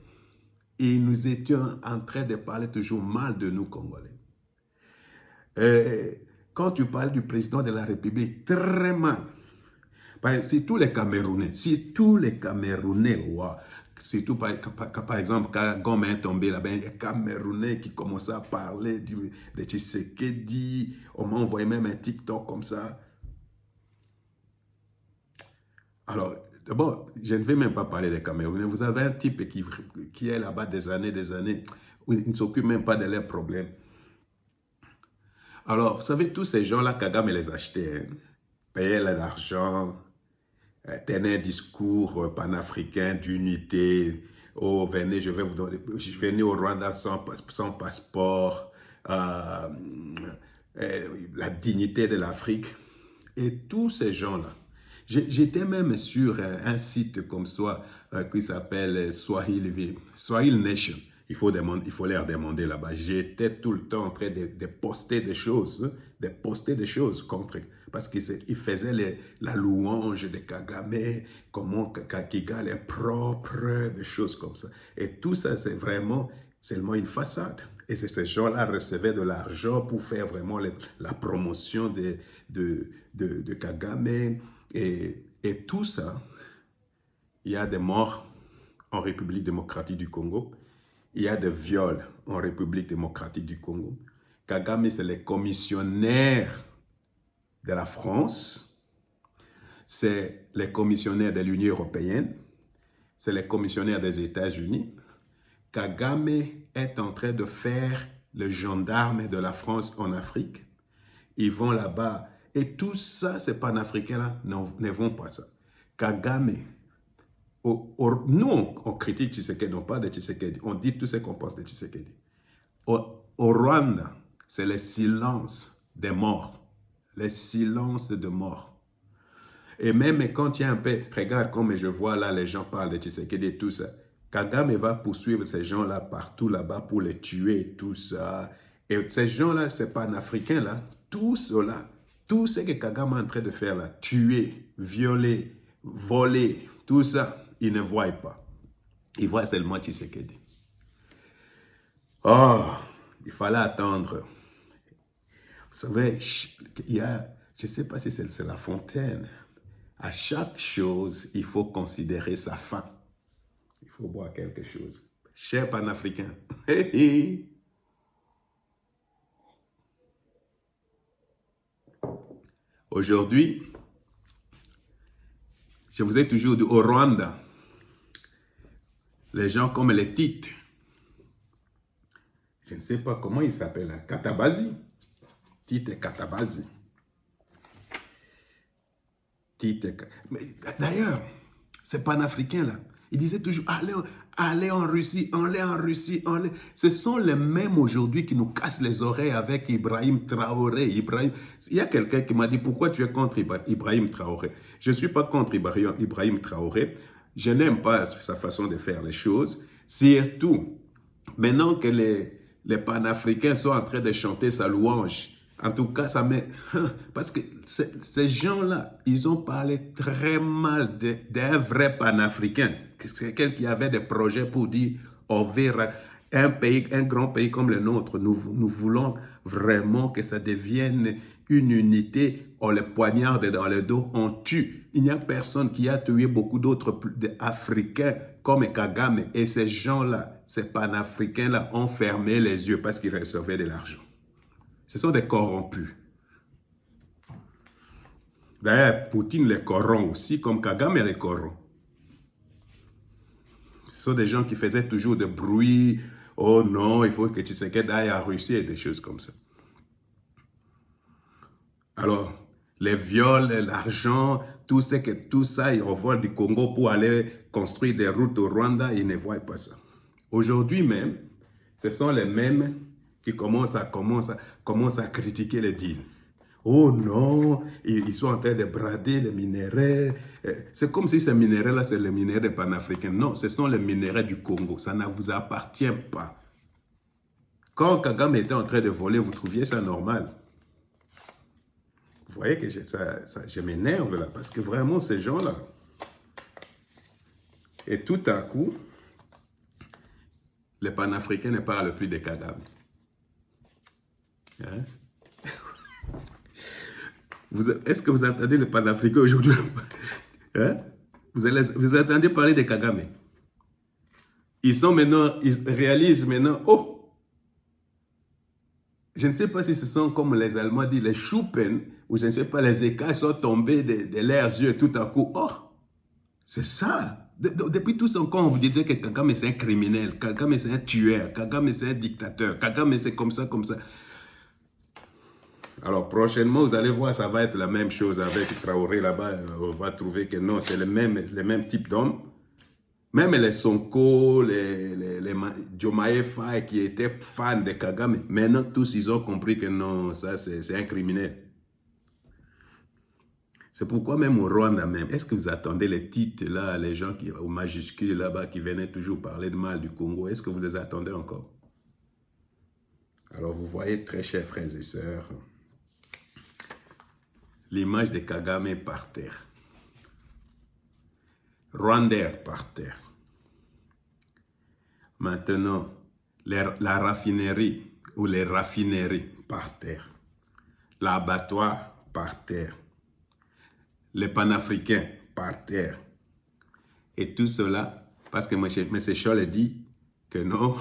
et nous étions en train de parler toujours mal de nous Congolais. Quand tu parles du président de la République, très mal. Si tous les Camerounais, wow, surtout par exemple, quand Goma est tombé là-bas, il y a des Camerounais qui commençaient à parler de Tshisekedi, on m'a envoyé même un TikTok comme ça. Alors, d'abord, je ne vais même pas parler des Camerounais. Vous avez un type qui est là-bas des années, où il ne s'occupe même pas de leurs problèmes. Alors, vous savez, tous ces gens-là, Kagame les achetait, payait l'argent, tenait un discours panafricain d'unité, oh, venez, venez au Rwanda sans passeport, la dignité de l'Afrique. Et tous ces gens-là, j'étais même sur un site comme ça qui s'appelle Swahili Nation. Il faut leur demander là-bas. J'étais tout le temps en train de poster des choses, contre, parce qu'ils faisaient la louange de Kagame, comment Kigali est propre, des choses comme ça. Et tout ça, c'est vraiment seulement une façade. Et ces gens-là recevaient de l'argent pour faire vraiment la promotion de Kagame. Et tout ça, il y a des morts en République démocratique du Congo. Il y a des viols en République démocratique du Congo. Kagame, c'est le commissionnaire de la France. C'est le commissionnaire de l'Union européenne. C'est le commissionnaire des États-Unis. Kagame est en train de faire le gendarme de la France en Afrique. Ils vont là-bas. Et tout ça, ces panafricains-là ne vont pas ça. Kagame, nous, on critique Tshisekedi, on parle de Tshisekedi, on dit tout ce qu'on pense de Tshisekedi. Au Rwanda, c'est le silence des morts. Le silence de morts. Et même quand il y a un peu, regarde comme je vois là, les gens parlent de Tshisekedi et tout ça. Kagame va poursuivre ces gens-là partout là-bas pour les tuer et tout ça. Et ces gens-là, ces panafricains-là, tout cela, tout ce que Kagame est en train de faire là, tuer, violer, voler, tout ça, ils ne voient pas. Ils voient seulement Tshisekedi. Oh, il fallait attendre. Vous savez, il y a, je ne sais pas si c'est La Fontaine. À chaque chose, il faut considérer sa fin. Il faut boire quelque chose. Cher panafricain. Aujourd'hui, je vous ai toujours dit au Rwanda, les gens comme les Tites, je ne sais pas comment ils s'appellent, Katabazi. Tite et Katabazi. D'ailleurs, ces panafricains-là, ils disaient toujours, allez en Russie, allez en Russie, allez. Ce sont les mêmes aujourd'hui qui nous cassent les oreilles avec Ibrahim Traoré. Il y a quelqu'un qui m'a dit, pourquoi tu es contre Ibrahim Traoré? Je ne suis pas contre Ibrahim Traoré. Je n'aime pas sa façon de faire les choses. Surtout, maintenant que les panafricains sont en train de chanter sa louange, en tout cas, ça met... Parce que ces gens-là, ils ont parlé très mal d'un vrai panafricain. Quelqu'un qui avait des projets pour dire, on verra un grand pays comme le nôtre, nous voulons vraiment que ça devienne une unité, on les poignarde dans le dos, on tue. Il n'y a personne qui a tué beaucoup d'autres Africains comme Kagame. Et ces gens-là, ces panafricains-là, ont fermé les yeux parce qu'ils recevaient de l'argent. Ce sont des corrompus. D'ailleurs, Poutine les corrompt aussi, comme Kagame les corrompt. Ce sont des gens qui faisaient toujours de bruit. Oh non, il faut que Tshisekedi aille en Russie et des choses comme ça. Alors, les viols, l'argent, tout ça, ils revolent du Congo pour aller construire des routes au Rwanda, ils ne voient pas ça. Aujourd'hui même, ce sont les mêmes qui commencent à critiquer les deals. Oh non, ils sont en train de brader les minéraux. C'est comme si ces minéraux-là, c'est les minéraux des panafricains. Non, ce sont les minéraux du Congo. Ça ne vous appartient pas. Quand Kagame était en train de voler, vous trouviez ça normal? Vous voyez que je m'énerve là, parce que vraiment, ces gens-là. Et tout à coup, les panafricains ne parlent plus de Kagame. Hein? Est-ce que vous entendez les panafricains aujourd'hui? Hein? Vous entendez parler de Kagame? Ils réalisent maintenant, oh, je ne sais pas si ce sont comme les Allemands disent, les Schuppen, ou je ne sais pas, les écailles sont tombées de leurs yeux tout à coup. Oh, c'est ça. Depuis tout son temps, on vous disait que Kagame c'est un criminel, Kagame c'est un tueur, Kagame c'est un dictateur, Kagame c'est comme ça, comme ça. Alors prochainement, vous allez voir, ça va être la même chose avec Traoré là-bas. On va trouver que non, c'est le même type d'homme. Même les Sonko, les Diomaye Faye qui étaient fans de Kagame, maintenant tous ils ont compris que non, ça c'est un criminel. C'est pourquoi même au Rwanda même, est-ce que vous attendez les titres là, les gens qui, aux majuscules là-bas qui venaient toujours parler de mal du Congo, est-ce que vous les attendez encore? Alors vous voyez très chers frères et sœurs, l'image de Kagame par terre, Rwandais par terre. Maintenant, la raffinerie ou les raffineries par terre, l'abattoir par terre, les panafricains par terre. Et tout cela, parce que M. Scholl dit que non,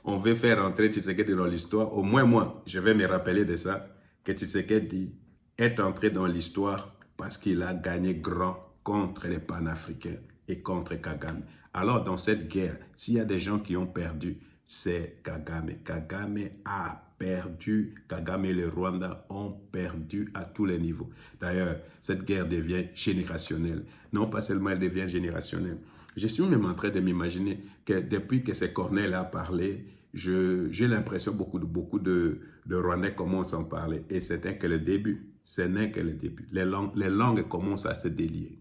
on veut faire entrer Tshisekedi dans l'histoire. Au moins moi, je vais me rappeler de ça, que Tshisekedi est entré dans l'histoire parce qu'il a gagné grand contre les panafricains et contre Kagame. Alors dans cette guerre, s'il y a des gens qui ont perdu, c'est Kagame. Kagame a perdu, Kagame et le Rwanda ont perdu à tous les niveaux. D'ailleurs, cette guerre devient générationnelle. Non pas seulement elle devient générationnelle. Je suis même en train de m'imaginer que depuis que ces Corneille a parlé, j'ai l'impression beaucoup de Rwandais commencent à en parler. Et ce n'est que le début. Ce n'est que le début. Les langues commencent à se délier.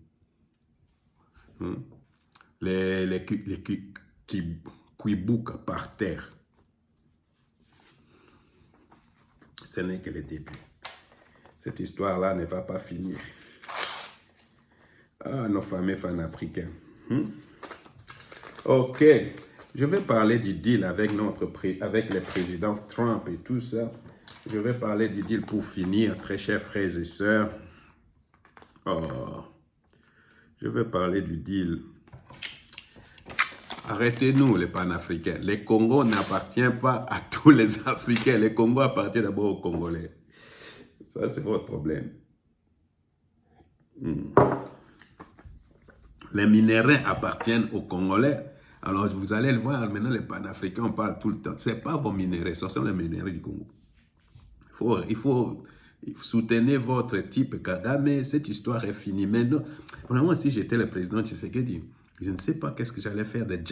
Les Kwibouk par terre. Ce n'est que le début. Cette histoire-là ne va pas finir. Ah, nos fameux panafricains. Ok, je vais parler du deal avec le président Trump et tout ça. Je vais parler du deal pour finir, très chers frères et sœurs. Oh, je vais parler du deal. Arrêtez-nous, les panafricains. Les Congo n'appartient pas à tous les Africains. Les Congo appartiennent d'abord aux Congolais. Ça, c'est votre problème. Les minéraux appartiennent aux Congolais. Alors, vous allez le voir, maintenant, les panafricains, on parle tout le temps. Ce n'est pas vos minéraux, ce sont les minéraux du Congo. Il faut soutenir votre type Kagame. Cette histoire est finie. Maintenant, vraiment, si j'étais le président Tshisekedi, je ne sais pas qu'est-ce que j'allais faire des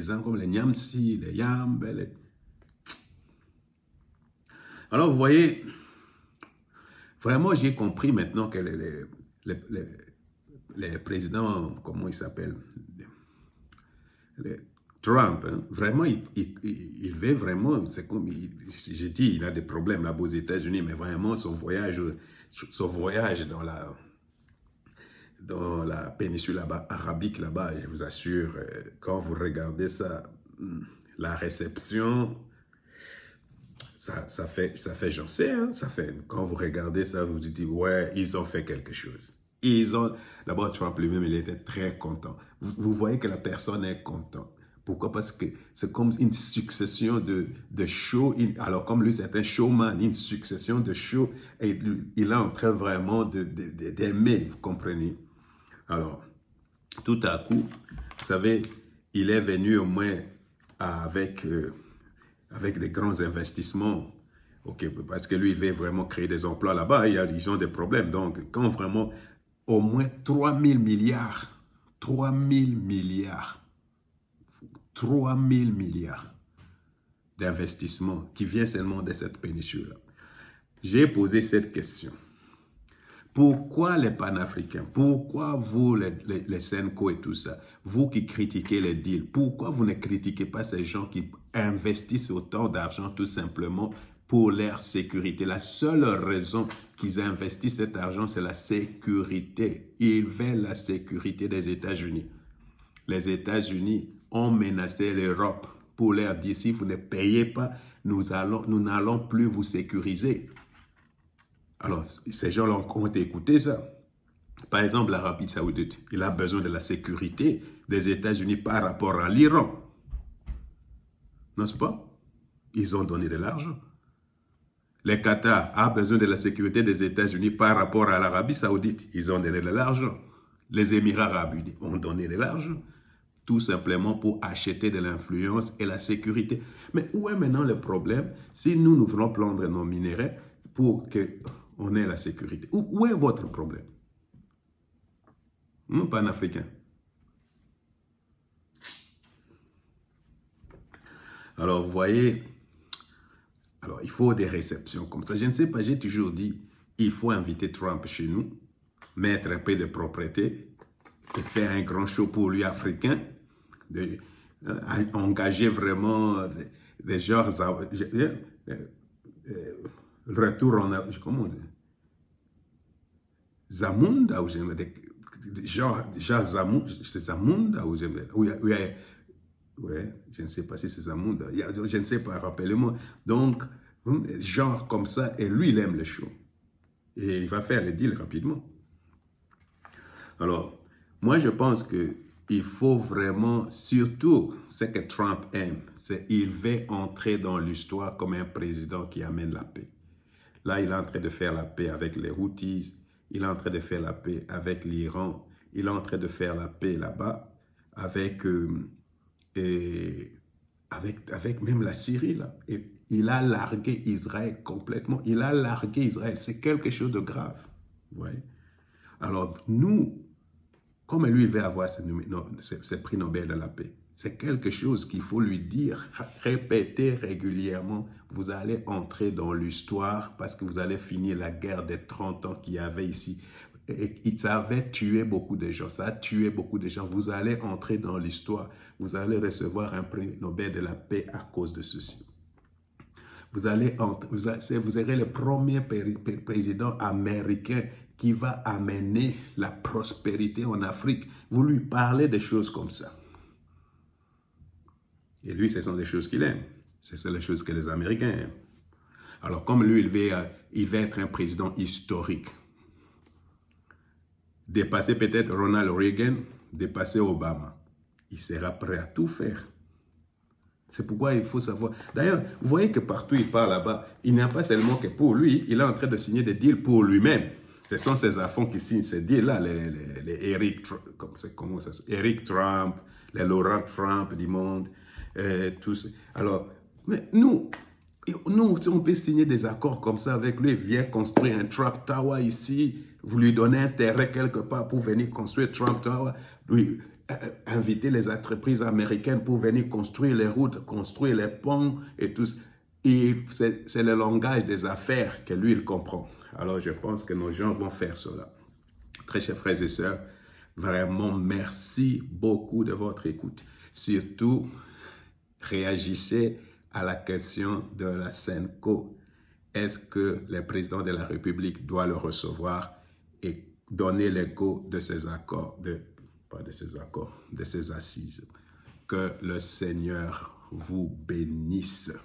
gens comme les Nyamsi, les Yamb. Alors, vous voyez, vraiment, j'ai compris maintenant que les présidents, comment ils s'appellent, Trump, hein, vraiment, il veut vraiment, c'est comme, j'ai dit, il a des problèmes là-bas aux États-Unis, mais vraiment, son voyage dans la péninsule arabique là-bas, je vous assure, quand vous regardez ça, la réception, ça fait j'en sais, hein, quand vous regardez ça, vous vous dites, ouais, ils ont fait quelque chose. D'abord, Trump lui-même, il était très content. Vous voyez que la personne est contente. Pourquoi? Parce que c'est comme une succession de shows. Alors, comme lui, c'est un showman, une succession de shows. Et il est en train vraiment d'aimer, vous comprenez? Alors, tout à coup, vous savez, il est venu au moins avec des grands investissements. Okay, parce que lui, il veut vraiment créer des emplois là-bas. Ils ont des problèmes. Donc, quand vraiment, au moins 3 000 milliards, 3 000 milliards, 3 000 milliards d'investissements qui viennent seulement de cette péninsule-là. J'ai posé cette question. Pourquoi les panafricains? Pourquoi vous, les Senko et tout ça, vous qui critiquez les deals, pourquoi vous ne critiquez pas ces gens qui investissent autant d'argent tout simplement pour leur sécurité? La seule raison qu'ils investissent cet argent, c'est la sécurité. Ils veulent la sécurité des États-Unis. Les États-Unis ont menacé l'Europe pour leur dire, si vous ne payez pas, nous n'allons plus vous sécuriser. Alors, ces gens-là ont écouté ça. Par exemple, l'Arabie Saoudite, il a besoin de la sécurité des États-Unis par rapport à l'Iran. N'est-ce pas? Ils ont donné de l'argent. Le Qatar a besoin de la sécurité des États-Unis par rapport à l'Arabie Saoudite. Ils ont donné de l'argent. Les Émirats Arabes Unis ont donné de l'argent. Tout simplement pour acheter de l'influence et la sécurité. Mais où est maintenant le problème si nous voulons prendre nos minéraux pour qu'on ait la sécurité? Où est votre problème? Nous, panafricains. Alors, vous voyez, alors il faut des réceptions comme ça. Je ne sais pas, j'ai toujours dit, il faut inviter Trump chez nous, mettre un peu de propreté et faire un grand show pour lui africain, de, engager vraiment des genres, retour en, comment on dit, Zamunda, ou j'aime, genre Zamunda, c'est Zamunda, ou j'aime, ouais, je ne sais pas si c'est Zamunda, je ne sais pas, rappelez-moi. Donc, genre comme ça, et lui, il aime le show. Et il va faire le deal rapidement. Alors, moi, je pense qu'il faut vraiment, surtout ce que Trump aime, c'est qu'il veut entrer dans l'histoire comme un président qui amène la paix. Là, il est en train de faire la paix avec les Houthis, il est en train de faire la paix avec l'Iran, il est en train de faire la paix là-bas avec, avec même la Syrie. Là. Et il a largué Israël complètement. Il a largué Israël. C'est quelque chose de grave. Ouais. Alors, nous, comme lui, il veut avoir ce prix Nobel de la paix, c'est quelque chose qu'il faut lui dire, répéter régulièrement. Vous allez entrer dans l'histoire parce que vous allez finir la guerre des 30 ans qu'il y avait ici. Et ça avait tué beaucoup de gens, ça a tué beaucoup de gens. Vous allez entrer dans l'histoire, vous allez recevoir un prix Nobel de la paix à cause de ceci. Vous serez le premier président américain qui va amener la prospérité en Afrique. Vous lui parlez des choses comme ça. Et lui, ce sont des choses qu'il aime. C'est les choses que les Américains aiment. Alors, comme lui, il va être un président historique. Dépasser peut-être Ronald Reagan, dépasser Obama. Il sera prêt à tout faire. C'est pourquoi il faut savoir. D'ailleurs, vous voyez que partout il part là-bas, il n'y a pas seulement que pour lui, il est en train de signer des deals pour lui-même. Ce sont ses enfants qui signent ces deals-là, les Eric Trump, les Laurent Trump du monde, tous. Alors, mais nous, si on peut signer des accords comme ça avec lui, viens construire un Trump Tower ici, vous lui donnez un terrain quelque part pour venir construire Trump Tower, lui, inviter les entreprises américaines pour venir construire les routes, construire les ponts et tout. Et c'est le langage des affaires que lui, il comprend. Alors, je pense que nos gens vont faire cela. Très chers frères et sœurs, vraiment, merci beaucoup de votre écoute. Surtout, réagissez à la question de la Senco. Est-ce que le président de la République doit le recevoir et donner l'écho de ces accords, pas de ces accords, de ces assises? Que le Seigneur vous bénisse.